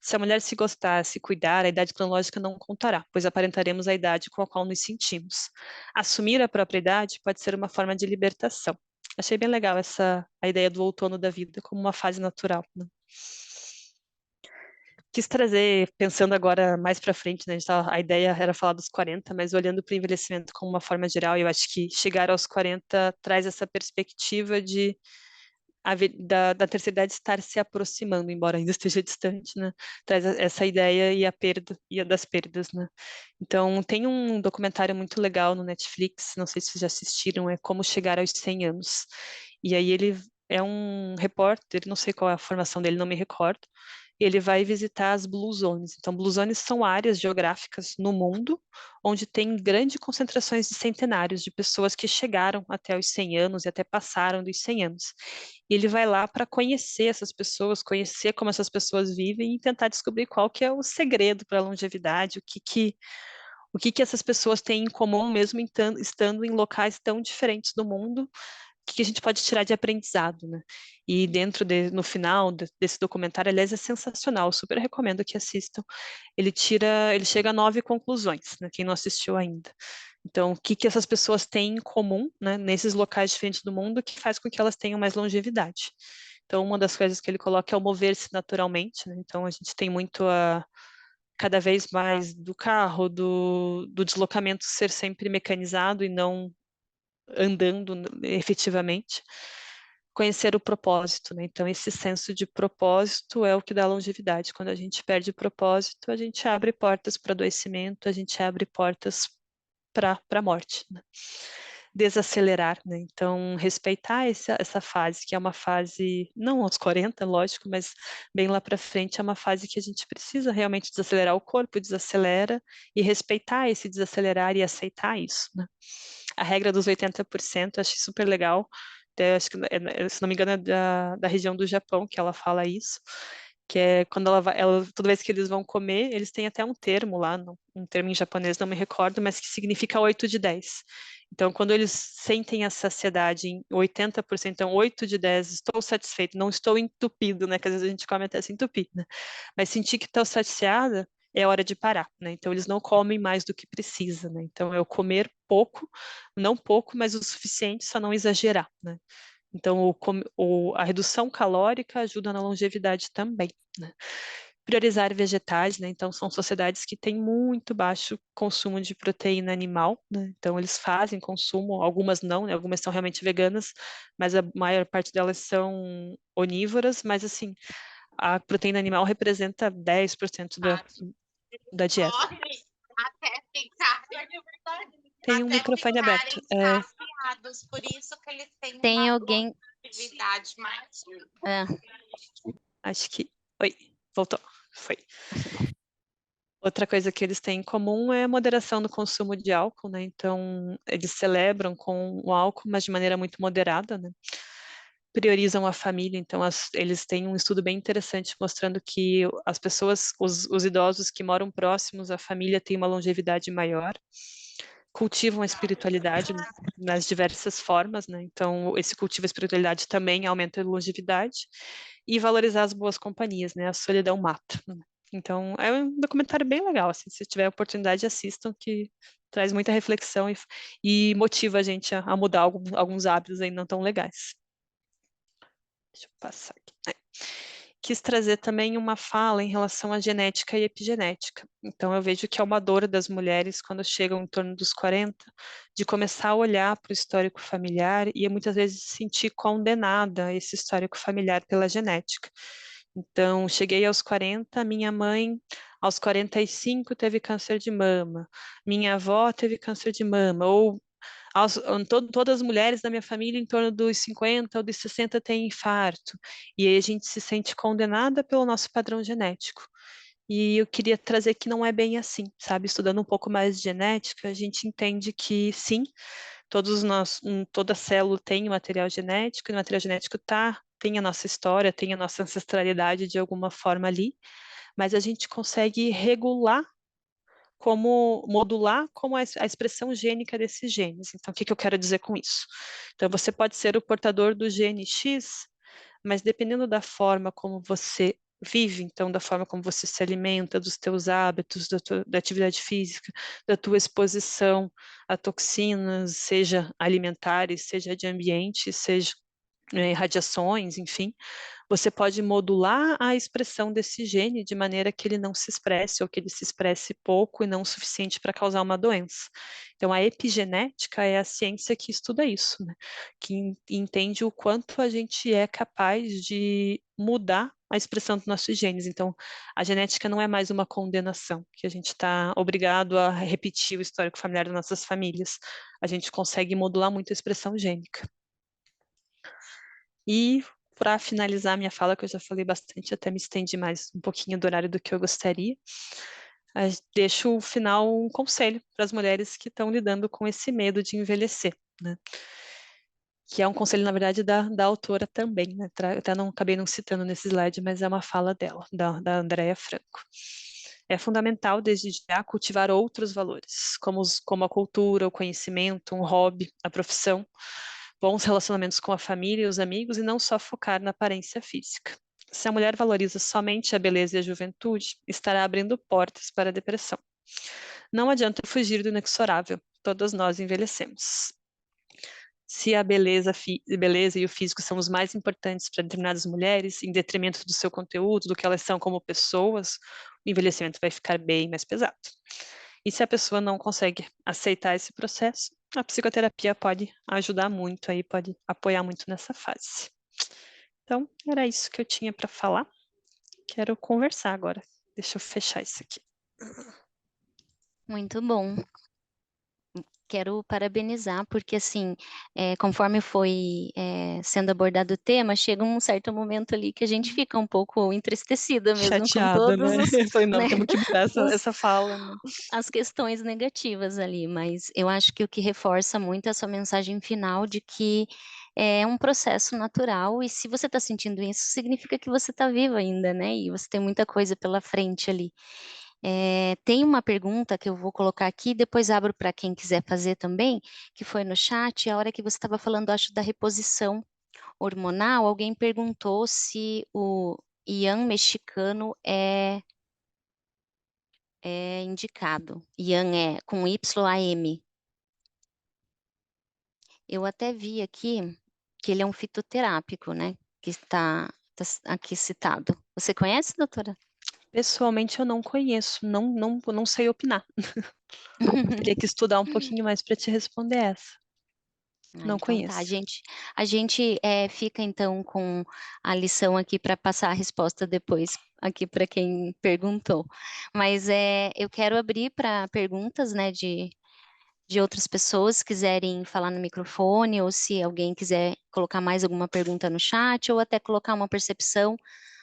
Se a mulher se gostar, se cuidar, a idade cronológica não contará, pois aparentaremos a idade com a qual nos sentimos. Assumir a própria idade pode ser uma forma de libertação. Achei bem legal a ideia do outono da vida como uma fase natural, né? Quis trazer, pensando agora mais para frente, né, a ideia era falar dos 40, mas olhando para o envelhecimento como uma forma geral, eu acho que chegar aos 40 traz essa perspectiva de da terceira idade estar se aproximando, embora ainda esteja distante, né? Traz essa ideia e a perda e a das perdas, né? Então, tem um documentário muito legal no Netflix, não sei se vocês já assistiram, é Como Chegar aos 100 Anos. E aí ele é um repórter, não sei qual é a formação dele, não me recordo, ele vai visitar as Blue Zones. Então, Blue Zones são áreas geográficas no mundo onde tem grandes concentrações de centenários, de pessoas que chegaram até os 100 anos e até passaram dos 100 anos. E ele vai lá para conhecer essas pessoas, conhecer como essas pessoas vivem e tentar descobrir qual que é o segredo para a longevidade, o que essas pessoas têm em comum, mesmo estando em locais tão diferentes do mundo, que a gente pode tirar de aprendizado, né? E no final desse documentário, aliás, é sensacional, super recomendo que assistam. Ele chega a 9 conclusões, né? Quem não assistiu ainda. Então, o que essas pessoas têm em comum, né, nesses locais diferentes do mundo que faz com que elas tenham mais longevidade. Então, uma das coisas que ele coloca é o mover-se naturalmente, né? Então, a gente tem muito cada vez mais do carro, do deslocamento ser sempre mecanizado e não andando efetivamente. Conhecer o propósito, né? Então, esse senso de propósito é o que dá longevidade. Quando a gente perde o propósito, a gente abre portas para adoecimento, a gente abre portas para a morte, né? Desacelerar, né? Então, respeitar essa fase, que é uma fase, não aos 40, lógico, mas bem lá para frente, é uma fase que a gente precisa realmente desacelerar o corpo, desacelera, e respeitar esse desacelerar e aceitar isso, né? A regra dos 80%, achei super legal. Até, acho que, se não me engano, é da região do Japão que ela fala isso, que é quando toda vez que eles vão comer, eles têm até um termo lá, um termo em japonês, não me recordo, mas que significa 8 de 10. Então, quando eles sentem a saciedade em 80%, então 8 de 10, estou satisfeito, não estou entupido, né? Que às vezes a gente come até se entupir, né? Mas sentir que estou saciada, é hora de parar, né? Então eles não comem mais do que precisa, né? Então é o comer pouco, não pouco, mas o suficiente, só não exagerar, né? Então a redução calórica ajuda na longevidade também, né? Priorizar vegetais, né? Então são sociedades que têm muito baixo consumo de proteína animal, né? Então eles fazem consumo, algumas não, né? Algumas são realmente veganas, mas a maior parte delas são onívoras, mas assim, a proteína animal representa 10% da dieta. Até ficar, Tem um até microfone aberto. ficarem saciados, por isso que eles têm Tem uma alguém. longevidade mais. Ah, Acho que. Oi, voltou. Foi. Outra coisa que eles têm em comum é a moderação no consumo de álcool, né? Então, eles celebram com o álcool, mas de maneira muito moderada, né? Priorizam a família, então eles têm um estudo bem interessante mostrando que as pessoas, os idosos que moram próximos à família têm uma longevidade maior, cultivam a espiritualidade nas diversas formas, né? Então, esse cultivo da espiritualidade também aumenta a longevidade e valorizar as boas companhias, né? A solidão mata, né? Então, é um documentário bem legal, assim, se tiver a oportunidade, assistam, que traz muita reflexão e motiva a gente a mudar alguns hábitos aí não tão legais. Deixa eu passar aqui. Quis trazer também uma fala em relação à genética e epigenética. Então, eu vejo que é uma dor das mulheres quando chegam em torno dos 40, de começar a olhar para o histórico familiar e muitas vezes se sentir condenada a esse histórico familiar pela genética. Então, cheguei aos 40, minha mãe, aos 45, teve câncer de mama, minha avó teve câncer de mama, ou todas as mulheres da minha família em torno dos 50 ou dos 60 têm infarto. E aí a gente se sente condenada pelo nosso padrão genético. E eu queria trazer que não é bem assim, sabe? Estudando um pouco mais de genética, a gente entende que sim, toda célula tem um material genético, e o material genético tem a nossa história, tem a nossa ancestralidade de alguma forma ali, mas a gente consegue modular como a expressão gênica desses genes. Então, o que eu quero dizer com isso? Então, você pode ser o portador do gene X, mas dependendo da forma como você vive, então da forma como você se alimenta, dos teus hábitos, da atividade física, da tua exposição a toxinas, seja alimentares, seja de ambiente, seja radiações, enfim, você pode modular a expressão desse gene de maneira que ele não se expresse ou que ele se expresse pouco e não o suficiente para causar uma doença. Então, a epigenética é a ciência que estuda isso, né? Que entende o quanto a gente é capaz de mudar a expressão dos nossos genes. Então, a genética não é mais uma condenação, que a gente está obrigado a repetir o histórico familiar das nossas famílias. A gente consegue modular muito a expressão gênica. E para finalizar minha fala, que eu já falei bastante, até me estendi mais um pouquinho do horário do que eu gostaria, deixo o final um conselho para as mulheres que estão lidando com esse medo de envelhecer, né? Que é um conselho, na verdade, da autora também, né? Até não acabei não citando nesse slide, mas é uma fala dela, da Andrea Franco. É fundamental, desde já, cultivar outros valores, como a cultura, o conhecimento, um hobby, a profissão, bons relacionamentos com a família e os amigos, e não só focar na aparência física. Se a mulher valoriza somente a beleza e a juventude, estará abrindo portas para a depressão. Não adianta fugir do inexorável, todas nós envelhecemos. Se a beleza e o físico são os mais importantes para determinadas mulheres, em detrimento do seu conteúdo, do que elas são como pessoas, o envelhecimento vai ficar bem mais pesado. E se a pessoa não consegue aceitar esse processo, a psicoterapia pode ajudar muito aí, pode apoiar muito nessa fase. Então, era isso que eu tinha para falar. Quero conversar agora. Deixa eu fechar isso aqui. Muito bom. Quero parabenizar, porque assim, conforme foi sendo abordado o tema, chega um certo momento ali que a gente fica um pouco entristecida mesmo com Chateada, todos né? os, Eu falei, não, né, temos que mudar os- essa fala, né? as questões negativas ali, mas eu acho que o que reforça muito é a sua mensagem final de que é um processo natural, e se você está sentindo isso, significa que você está viva ainda, né? E você tem muita coisa pela frente ali. Tem uma pergunta que eu vou colocar aqui, depois abro para quem quiser fazer também, que foi no chat, a hora que você estava falando, acho, da reposição hormonal, alguém perguntou se o Ian mexicano é indicado. Ian é com Y-A-M. Eu até vi aqui que ele é um fitoterápico, né? Que está aqui citado. Você conhece, doutora? Pessoalmente, eu não conheço, não sei opinar. Teria que estudar um pouquinho mais para te responder essa. Ah, Não então tá. conheço. A gente fica então com a lição aqui para passar a resposta depois aqui para quem perguntou. Mas eu quero abrir para perguntas, né, de outras pessoas que quiserem falar no microfone, ou se alguém quiser colocar mais alguma pergunta no chat, ou até colocar uma percepção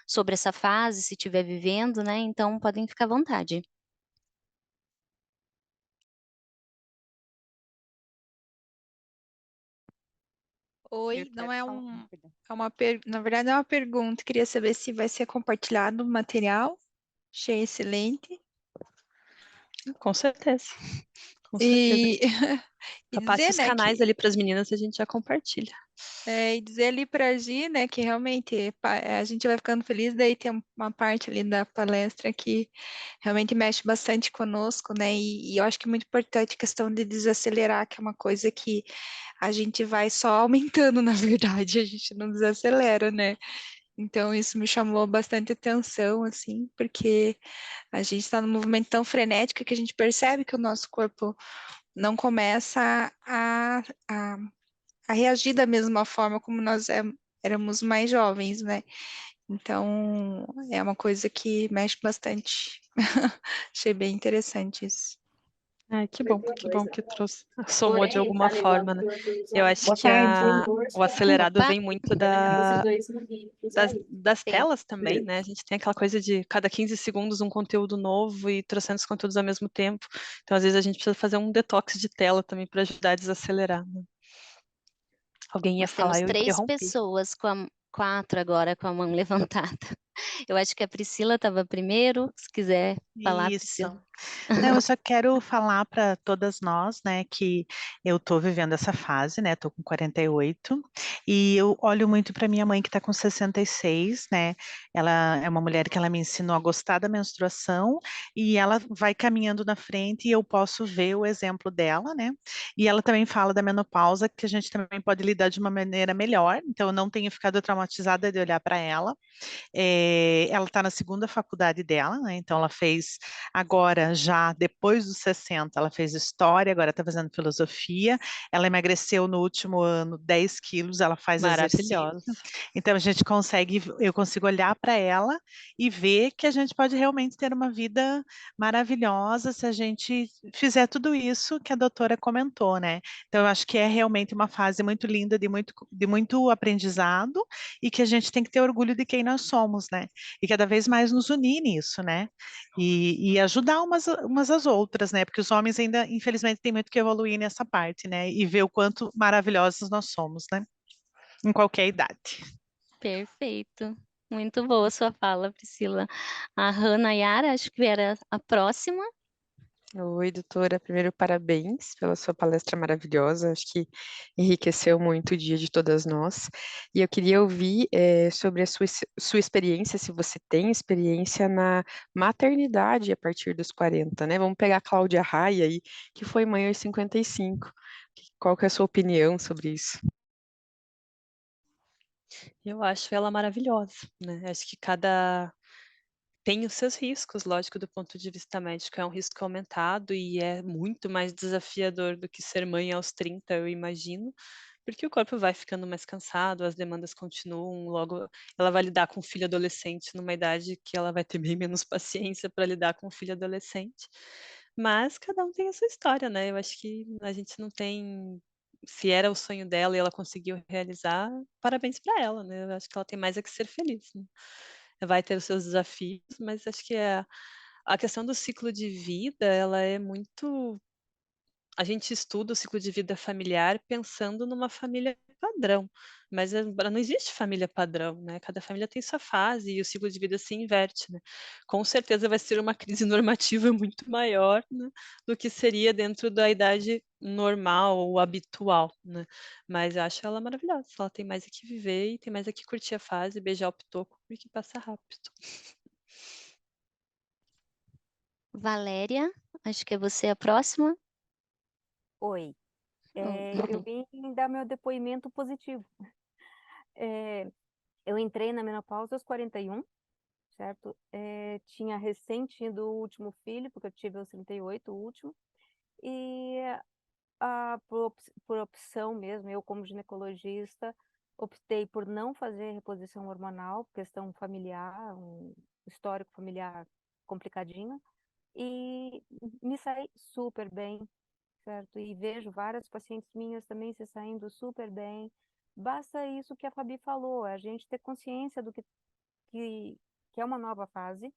sobre essa fase, se estiver vivendo, né? Então podem ficar à vontade. Oi, Eu não quero é falar. um, Perdão. na verdade é uma pergunta. Queria saber se vai ser compartilhado o material. Achei excelente. Com certeza. Com certeza. E, e Só passe dizer, os né, canais ali para as meninas e a gente já compartilha. e dizer ali para a Gi, né, que realmente a gente vai ficando feliz, daí tem uma parte ali da palestra que realmente mexe bastante conosco, né, e eu acho que é muito importante a questão de desacelerar, que é uma coisa que a gente vai só aumentando, na verdade, a gente não desacelera, né. Então, isso me chamou bastante atenção, assim, porque a gente está num movimento tão frenético que a gente percebe que o nosso corpo não começa a reagir da mesma forma como nós éramos mais jovens, né? Então, é uma coisa que mexe bastante. Achei bem interessante isso. Ai, que bom que trouxe, somou de Porém, alguma tá ligado forma, né? que o Arthur Eu só acho boa que tarde, Arthur. o acelerado Opa, vem muito Vai terminar esses dois no Rio. Isso aí. das tem. telas também, né? A gente tem aquela coisa de cada 15 segundos um conteúdo novo e trocentos conteúdos ao mesmo tempo. Então, às vezes, a gente precisa fazer um detox de tela também para ajudar a desacelerar, né? Alguém ia Nós falar, temos eu 3 interrompi. pessoas, 4 agora com a mão levantada. Eu acho que a Priscila estava primeiro, se quiser falar, Isso. Priscila. Não, eu só quero falar para todas nós, né, que eu estou vivendo essa fase, né, estou com 48 e eu olho muito para minha mãe que está com 66, né, ela é uma mulher que ela me ensinou a gostar da menstruação e ela vai caminhando na frente e eu posso ver o exemplo dela, né, e ela também fala da menopausa que a gente também pode lidar de uma maneira melhor, então eu não tenho ficado traumatizada de olhar para ela, ela está na segunda faculdade dela, né? Então ela fez agora, já depois dos 60, ela fez História, agora está fazendo Filosofia. Ela emagreceu no último ano 10 quilos, ela faz exercício. Maravilhosa. Então eu consigo olhar para ela e ver que a gente pode realmente ter uma vida maravilhosa se a gente fizer tudo isso que a doutora comentou, né? Então eu acho que é realmente uma fase muito linda de muito aprendizado e que a gente tem que ter orgulho de quem nós somos, né? E cada vez mais nos unir nisso, né? E ajudar umas às outras, né? Porque os homens ainda, infelizmente, têm muito que evoluir nessa parte, né? E ver o quanto maravilhosos nós somos, né? Em qualquer idade. Perfeito. Muito boa a sua fala, Priscila. A Hannah Yara, acho que era a próxima. Oi, doutora. Primeiro, parabéns pela sua palestra maravilhosa. Acho que enriqueceu muito o dia de todas nós. E eu queria ouvir sobre a sua experiência, se você tem experiência na maternidade a partir dos 40, né? Vamos pegar a Cláudia Raia aí, que foi mãe aos 55. Qual que é a sua opinião sobre isso? Eu acho ela maravilhosa, né? Acho que cada tem os seus riscos, lógico, do ponto de vista médico, é um risco aumentado e é muito mais desafiador do que ser mãe aos 30, eu imagino, porque o corpo vai ficando mais cansado, as demandas continuam, logo ela vai lidar com um filho adolescente numa idade que ela vai ter bem menos paciência para lidar com um filho adolescente. Mas cada um tem a sua história, né? Eu acho que a gente não tem. Se era o sonho dela e ela conseguiu realizar, parabéns para ela, né? Eu acho que ela tem mais é que ser feliz, né? Vai ter os seus desafios, mas acho que a questão do ciclo de vida, ela é muito. A gente estuda o ciclo de vida familiar pensando numa família padrão, mas não existe família padrão, né? Cada família tem sua fase e o ciclo de vida se inverte, né? Com certeza vai ser uma crise normativa muito maior, né, do que seria dentro da idade normal ou habitual, né? Mas eu acho ela maravilhosa. Ela tem mais é que viver e tem mais é que curtir a fase, beijar o pitoco, porque passa rápido. Valéria, acho que é você a próxima. Oi, eu vim dar meu depoimento positivo. Eu entrei na menopausa aos 41, certo? Tinha recém tido o último filho, porque eu tive aos 38, o último. E por opção mesmo, eu como ginecologista, optei por não fazer reposição hormonal, questão familiar, um histórico familiar complicadinho, e me saí super bem, certo? E vejo várias pacientes minhas também se saindo super bem. Basta isso que a Fabi falou, a gente ter consciência do que, que é uma nova fase,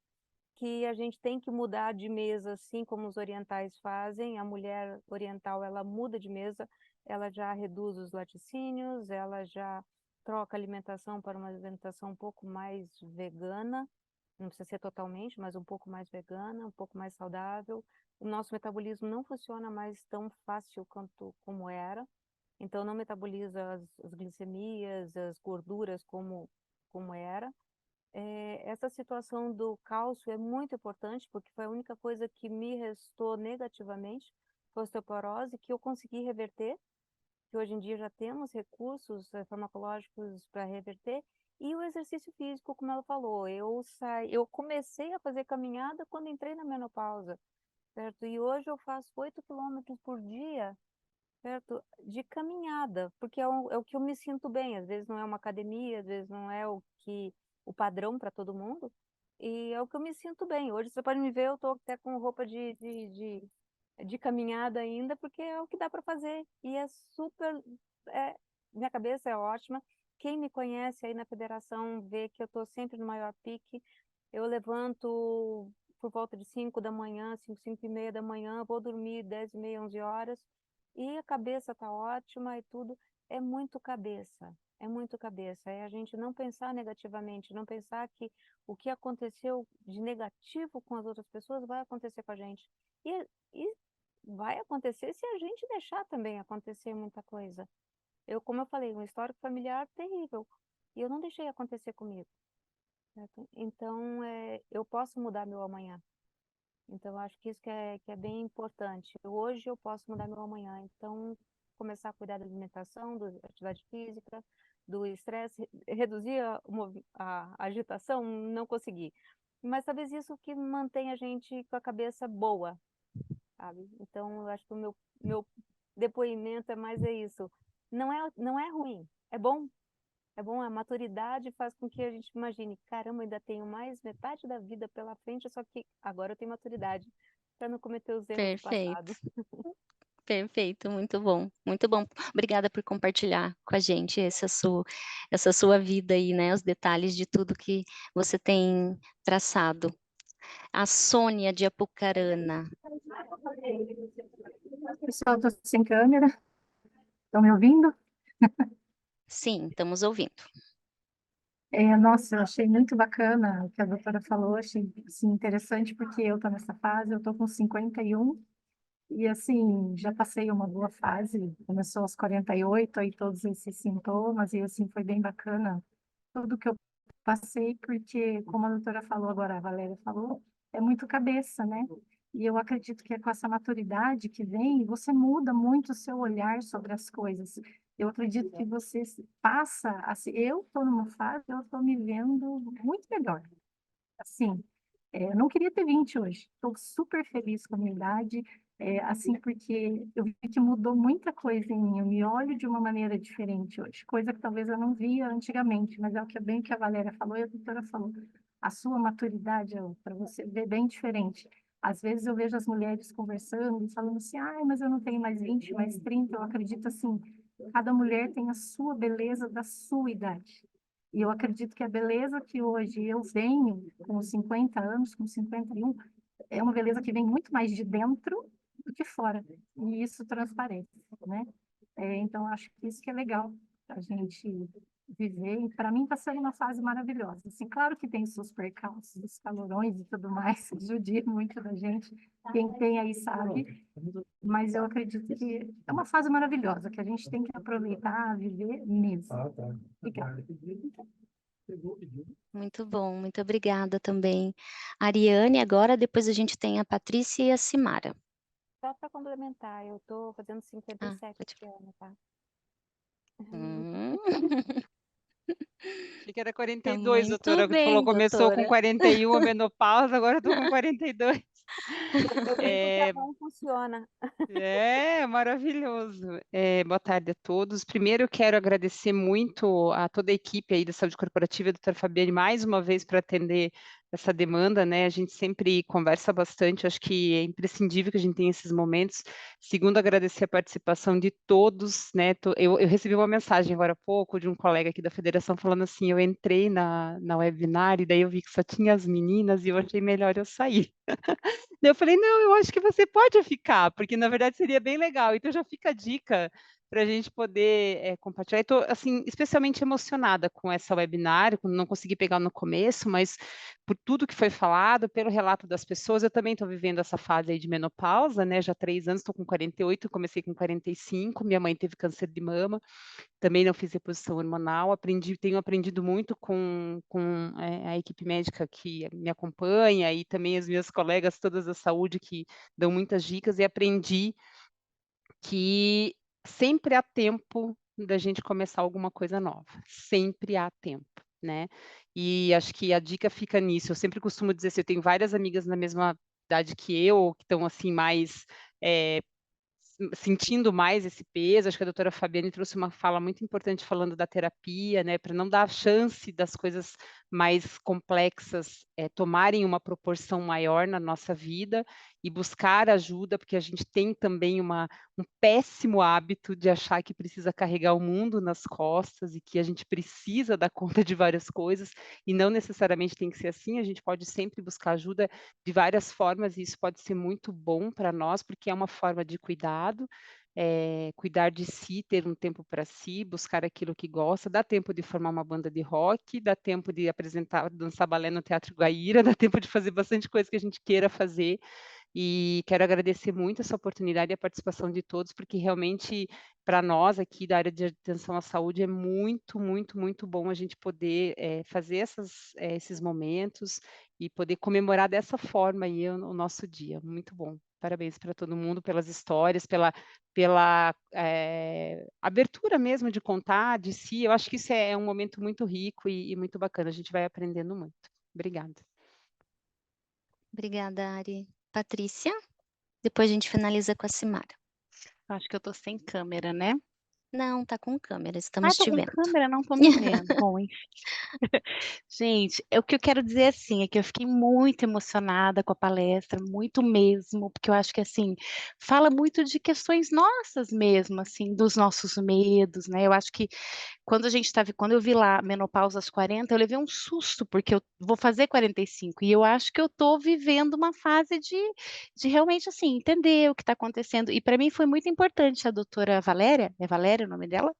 que a gente tem que mudar de mesa, assim como os orientais fazem. A mulher oriental, ela muda de mesa, ela já reduz os laticínios, ela já troca a alimentação para uma alimentação um pouco mais vegana, não precisa ser totalmente, mas um pouco mais vegana, um pouco mais saudável. O nosso metabolismo não funciona mais tão fácil quanto como era, então não metaboliza as glicemias, as gorduras como era. Essa situação do cálcio é muito importante, porque foi a única coisa que me restou negativamente, foi a osteoporose, que eu consegui reverter, que hoje em dia já temos recursos farmacológicos para reverter, e o exercício físico, como ela falou, eu comecei a fazer caminhada quando entrei na menopausa, certo? E hoje eu faço 8 quilômetros por dia, certo? De caminhada, porque é o que eu me sinto bem. Às vezes não é uma academia, às vezes não é o padrão para todo mundo, e é o que eu me sinto bem. Hoje você pode me ver, eu estou até com roupa de caminhada ainda, porque é o que dá para fazer. E é super. é- Minha cabeça é ótima. Quem me conhece aí na federação vê que eu estou sempre no maior pique. Eu levanto por volta de 5 da manhã, 5 e meia da manhã, vou dormir 10 e meia, 11 horas, e a cabeça está ótima e tudo. É muito cabeça, é muito cabeça. É a gente não pensar negativamente, não pensar que o que aconteceu de negativo com as outras pessoas vai acontecer com a gente. E vai acontecer se a gente deixar também acontecer muita coisa. Como eu falei, um histórico familiar terrível. E eu não deixei acontecer comigo, certo? Então, eu posso mudar meu amanhã. Então, eu acho que isso que é bem importante. Hoje eu posso mudar meu amanhã. Então, começar a cuidar da alimentação, da atividade física, do estresse, reduzir a agitação, não consegui. Mas talvez isso que mantém a gente com a cabeça boa, sabe? Então, eu acho que o meu depoimento é isso. Não é ruim, é bom. É bom, a maturidade faz com que a gente imagine, caramba, ainda tenho mais metade da vida pela frente, só que agora eu tenho maturidade para não cometer os erros do Perfeito. passado. Perfeito, muito bom, muito bom. Obrigada por compartilhar com a gente essa sua vida aí, né? Os detalhes de tudo que você tem traçado. A Sônia de Apucarana. Pessoal, estou sem câmera. Estão me ouvindo? Sim, estamos ouvindo. Nossa, eu achei muito bacana o que a doutora falou, achei assim, interessante, porque eu estou nessa fase, eu estou com 51, e assim, já passei uma boa fase, começou aos 48, aí todos esses sintomas, e assim, foi bem bacana tudo que eu passei, porque, como a doutora falou agora, a Valéria falou, é muito cabeça, né? E eu acredito que é com essa maturidade que vem, você muda muito o seu olhar sobre as coisas. Eu acredito que você passa, assim, eu estou numa fase, eu estou me vendo muito melhor. Assim, eu não queria ter 20 hoje. Estou super feliz com a minha idade, assim, porque eu vi que mudou muita coisa em mim. Eu me olho de uma maneira diferente hoje, coisa que talvez eu não via antigamente, mas é o que bem que a Valéria falou e a doutora falou. A sua maturidade, para você ver, bem diferente. Às vezes eu vejo as mulheres conversando e falando assim, ai, mas eu não tenho mais 20, mais 30. Eu acredito assim, cada mulher tem a sua beleza da sua idade. E eu acredito que a beleza que hoje eu venho, com 50 anos, com 51, é uma beleza que vem muito mais de dentro do que fora. E isso transparece, né? Então, acho que isso que é legal a gente viver. E para mim está sendo uma fase maravilhosa. Assim, claro que tem seus percalços, os calorões e tudo mais, que judia muito da gente. Quem tem aí sabe. Mas eu acredito que é uma fase maravilhosa, que a gente tem que aproveitar, viver mesmo. Obrigada. Muito bom, muito obrigada também. Ariane, agora depois a gente tem a Patrícia e a Simara. Só para complementar, eu estou fazendo 57 pode esse ano, tá? Hum, Achei que era 42, muito doutora, que tu falou, bem, começou com doutora. 41 a menopausa, agora eu tô com 42. Eu brinco que a mão funciona. Maravilhoso. Boa tarde a todos. Primeiro, eu quero agradecer muito a toda a equipe aí da Saúde Corporativa, a doutora Fabiane, mais uma vez para atender essa demanda, né? A gente sempre conversa bastante, acho que é imprescindível que a gente tenha esses momentos. Segundo, agradecer a participação de todos, né? Eu recebi uma mensagem agora há pouco de um colega aqui da federação falando assim, eu entrei na webinar e daí eu vi que só tinha as meninas e eu achei melhor eu sair. Daí eu falei, não, eu acho que você pode ficar, porque na verdade seria bem legal. Então já fica a dica para a gente poder compartilhar. Estou assim, especialmente emocionada com essa webinar, não consegui pegar no começo, mas por tudo que foi falado, pelo relato das pessoas, eu também estou vivendo essa fase aí de menopausa, né? Já há 3 anos, estou com 48, comecei com 45, minha mãe teve câncer de mama, também não fiz reposição hormonal, tenho aprendido muito com a equipe médica que me acompanha e também as minhas colegas todas da saúde que dão muitas dicas e aprendi que sempre há tempo da gente começar alguma coisa nova, sempre há tempo, né? E acho que a dica fica nisso. Eu sempre costumo dizer assim, eu tenho várias amigas na mesma idade que eu, que estão assim mais sentindo mais esse peso. Acho que a doutora Fabiane trouxe uma fala muito importante falando da terapia, né, para não dar chance das coisas mais complexas tomarem uma proporção maior na nossa vida e buscar ajuda, porque a gente tem também um péssimo hábito de achar que precisa carregar o mundo nas costas e que a gente precisa dar conta de várias coisas, e não necessariamente tem que ser assim. A gente pode sempre buscar ajuda de várias formas, e isso pode ser muito bom para nós, porque é uma forma de cuidado, cuidar de si, ter um tempo para si, buscar aquilo que gosta, dá tempo de formar uma banda de rock, dá tempo de apresentar, dançar balé no Teatro Guaíra, dá tempo de fazer bastante coisa que a gente queira fazer, e quero agradecer muito essa oportunidade e a participação de todos, porque realmente, para nós aqui da área de atenção à saúde, é muito, muito, muito bom a gente poder fazer esses momentos e poder comemorar dessa forma aí o nosso dia. Muito bom. parabéns para todo mundo pelas histórias, pela abertura mesmo de contar de si. Eu acho que isso é um momento muito rico e muito bacana, a gente vai aprendendo muito. Obrigada. Obrigada, Ari. Patrícia? Depois a gente finaliza com a Simara. Acho que eu tô sem câmera, né? Não, tá com câmera, Ah, estamos tô te com vendo. câmera, não tô me vendo. Bom, enfim. Gente, o que eu quero dizer assim é que eu fiquei muito emocionada com a palestra, muito mesmo, porque eu acho que assim fala muito de questões nossas mesmo, assim, dos nossos medos, né? Eu acho que quando eu vi lá menopausa aos 40, eu levei um susto, porque eu vou fazer 45 e eu acho que eu tô vivendo uma fase de realmente assim entender o que está acontecendo. E para mim foi muito importante a doutora Valéria, é Valéria o nome dela?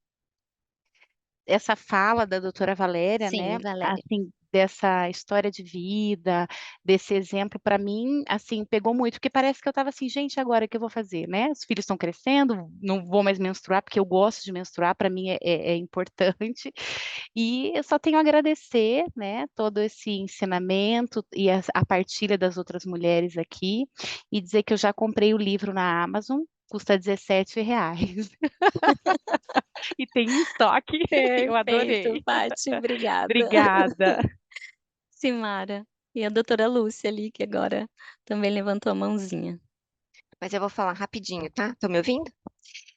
Essa fala da doutora Valéria, né, Sim, Valéria. assim, dessa história de vida, desse exemplo, para mim, assim, pegou muito, porque parece que eu estava assim, gente, agora o que eu vou fazer, né? Os filhos estão crescendo, não vou mais menstruar, porque eu gosto de menstruar, para mim é importante, e eu só tenho a agradecer, né, todo esse ensinamento e a partilha das outras mulheres aqui, e dizer que eu já comprei o livro na Amazon, custa R$17. E tem em estoque. Eu Perfeito, adorei. Paty, obrigada. Obrigada. Simara. E a doutora Lúcia ali, que agora também levantou a mãozinha. Mas eu vou falar rapidinho, tá? Estão me ouvindo?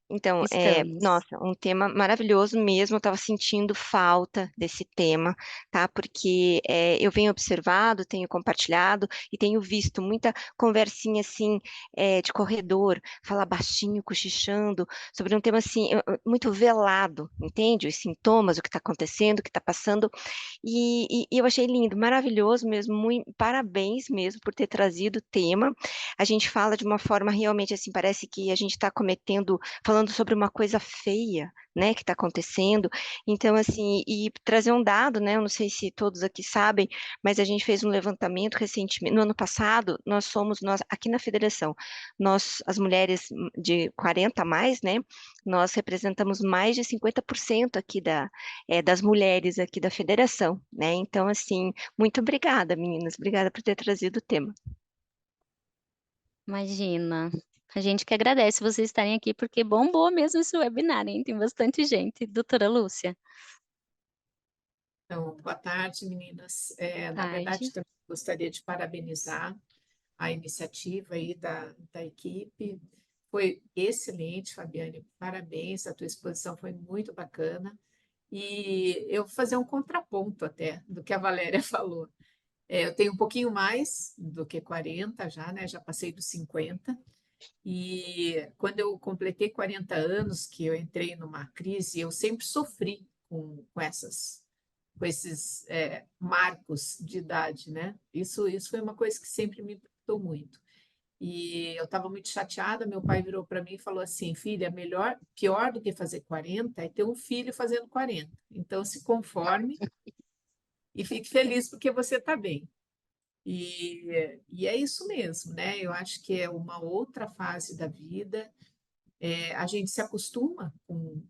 Então, Estamos. nossa, um tema maravilhoso mesmo. Eu estava sentindo falta desse tema, tá? Porque eu venho observado, tenho compartilhado e tenho visto muita conversinha assim de corredor, falar baixinho, cochichando, sobre um tema assim muito velado, entende? Os sintomas, o que está acontecendo, o que está passando. E eu achei lindo, maravilhoso mesmo. Muito, parabéns mesmo por ter trazido o tema. A gente fala de uma forma realmente assim, parece que a gente está falando sobre uma coisa feia, né, que está acontecendo. Então, assim, e trazer um dado, né, eu não sei se todos aqui sabem, mas a gente fez um levantamento recentemente, no ano passado, nós aqui na federação, as mulheres de 40 a mais, né, nós representamos mais de 50% aqui das mulheres aqui da federação, né, então, assim, muito obrigada, meninas, obrigada por ter trazido o tema. Imagina. A gente que agradece vocês estarem aqui, porque bombou mesmo esse webinar, hein? Tem bastante gente. Doutora Lúcia. Então, boa tarde, meninas. Na verdade, Tarde. também gostaria de parabenizar a iniciativa aí da equipe. Foi excelente, Fabiane, parabéns, a tua exposição foi muito bacana. E eu vou fazer um contraponto até do que a Valéria falou. Eu tenho um pouquinho mais do que 40 já, né? Já passei dos 50. E quando eu completei 40 anos, que eu entrei numa crise, eu sempre sofri com esses marcos de idade, né? Isso foi uma coisa que sempre me impactou muito. E eu estava muito chateada, meu pai virou para mim e falou assim, filha, pior do que fazer 40 é ter um filho fazendo 40. Então, se conforme e fique feliz porque você está bem. E é isso mesmo, né? Eu acho que é uma outra fase da vida. A gente se acostuma com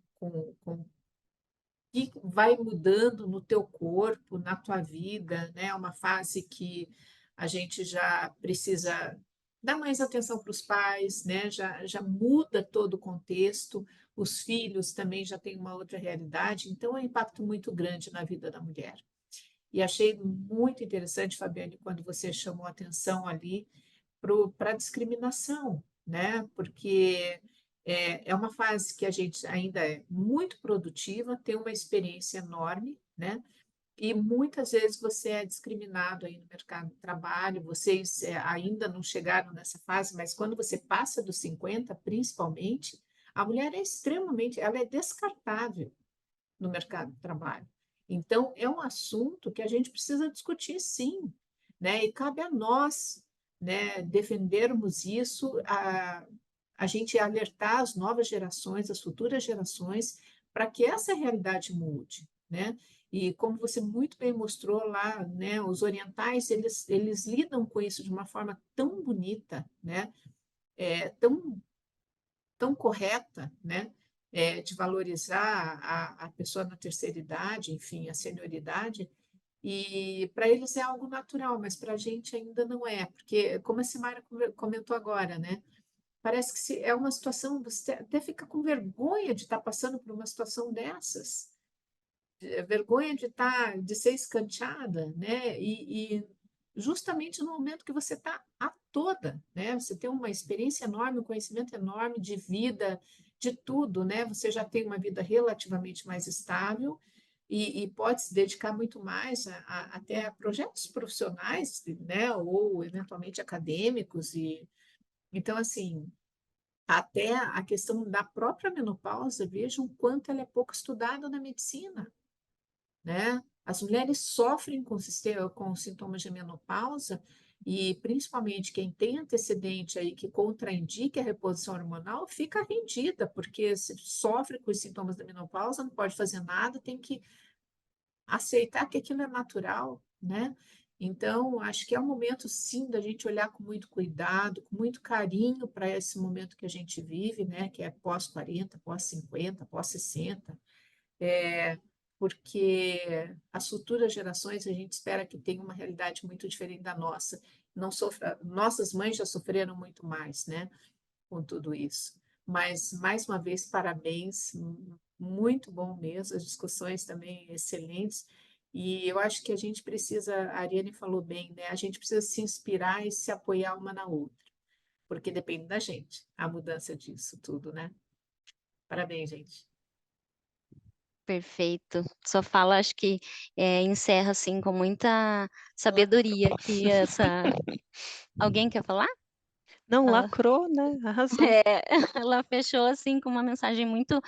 que vai mudando no teu corpo, na tua vida, né? É uma fase que a gente já precisa dar mais atenção para os pais, né? Já muda todo o contexto, os filhos também já têm uma outra realidade, então é um impacto muito grande na vida da mulher. E achei muito interessante, Fabiane, quando você chamou atenção ali para a discriminação, né? Porque é uma fase que a gente ainda é muito produtiva, tem uma experiência enorme, né? E muitas vezes você é discriminado aí no mercado de trabalho, vocês ainda não chegaram nessa fase, mas quando você passa dos 50, principalmente, a mulher ela é descartável no mercado de trabalho. Então, é um assunto que a gente precisa discutir, sim, né? E cabe a nós, né, defendermos isso, a gente alertar as novas gerações, as futuras gerações, para que essa realidade mude, né? E como você muito bem mostrou lá, né, os orientais, eles lidam com isso de uma forma tão bonita, né? Tão correta, né? De valorizar a pessoa na terceira idade, enfim, a senioridade, E para eles é algo natural, mas para a gente ainda não é, porque, como a Simara comentou agora, né? Parece que é uma situação, você até fica com vergonha de estar passando por uma situação dessas, vergonha de ser escanteada, né? E justamente no momento que você está a toda, né? Você tem uma experiência enorme, um conhecimento enorme de vida, de tudo, né? Você já tem uma vida relativamente mais estável e pode se dedicar muito mais até a projetos profissionais, né? Ou eventualmente acadêmicos e então assim até a questão da própria menopausa, vejam o quanto ela é pouco estudada na medicina, né? As mulheres sofrem com sintomas de menopausa e principalmente quem tem antecedente aí que contraindique a reposição hormonal fica rendida, porque se sofre com os sintomas da menopausa, não pode fazer nada, tem que aceitar que aquilo é natural, né? Então, acho que é um momento, sim, da gente olhar com muito cuidado, com muito carinho para esse momento que a gente vive, né? Que é pós-40, pós-50, pós-60, porque as futuras gerações a gente espera que tenham uma realidade muito diferente da nossa. Não sofra, nossas mães já sofreram muito mais, né? Com tudo isso. Mas, mais uma vez, parabéns, muito bom mesmo, as discussões também excelentes. E eu acho que a gente precisa, a Ariane falou bem, né? A gente precisa se inspirar e se apoiar uma na outra, porque depende da gente, a mudança disso tudo, né? Parabéns, gente. Perfeito. Sua fala, acho que encerra assim com muita sabedoria aqui essa. Alguém quer falar? Não, Ela, lacrou, né? Arrasou. ela fechou assim com uma mensagem muito,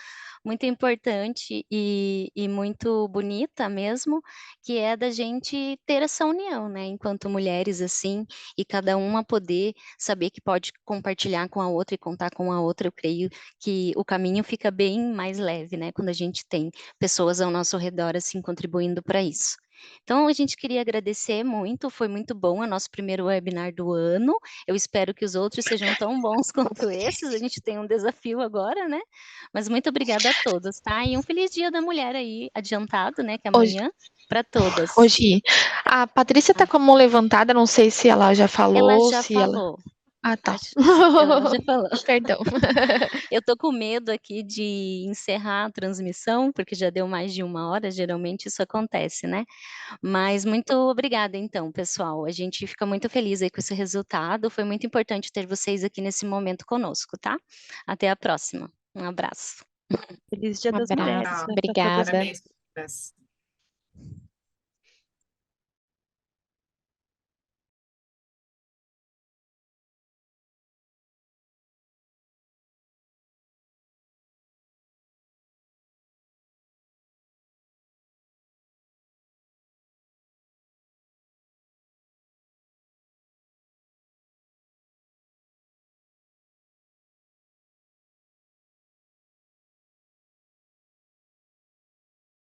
muito importante e muito bonita mesmo, que é da gente ter essa união, né? Enquanto mulheres assim, e cada uma poder saber que pode compartilhar com a outra e contar com a outra. Eu creio que o caminho fica bem mais leve, né? Quando a gente tem pessoas ao nosso redor assim contribuindo para isso. Então, a gente queria agradecer muito, foi muito bom o nosso primeiro webinar do ano. Eu espero que os outros sejam tão bons quanto esses. A gente tem um desafio agora, né? Mas muito obrigada a todos, tá? E um feliz Dia da Mulher aí, adiantado, né? Que é Hoje, amanhã, para todas. hoje, a Patrícia tá com a mão levantada, não sei se ela já Ela falou, já se ela... falou. Ah, tá. Acho que sim, ela já falou. Perdão. Eu tô com medo aqui de encerrar a transmissão, porque já deu mais de 1 hora, geralmente isso acontece, né? Mas muito obrigada, então, pessoal. A gente fica muito feliz aí com esse resultado. Foi muito importante ter vocês aqui nesse momento conosco, tá? Até a próxima. Um abraço. Feliz Dia Um das abraço, Mulheres, Tchau. né, para todas obrigada. nós. Parabéns.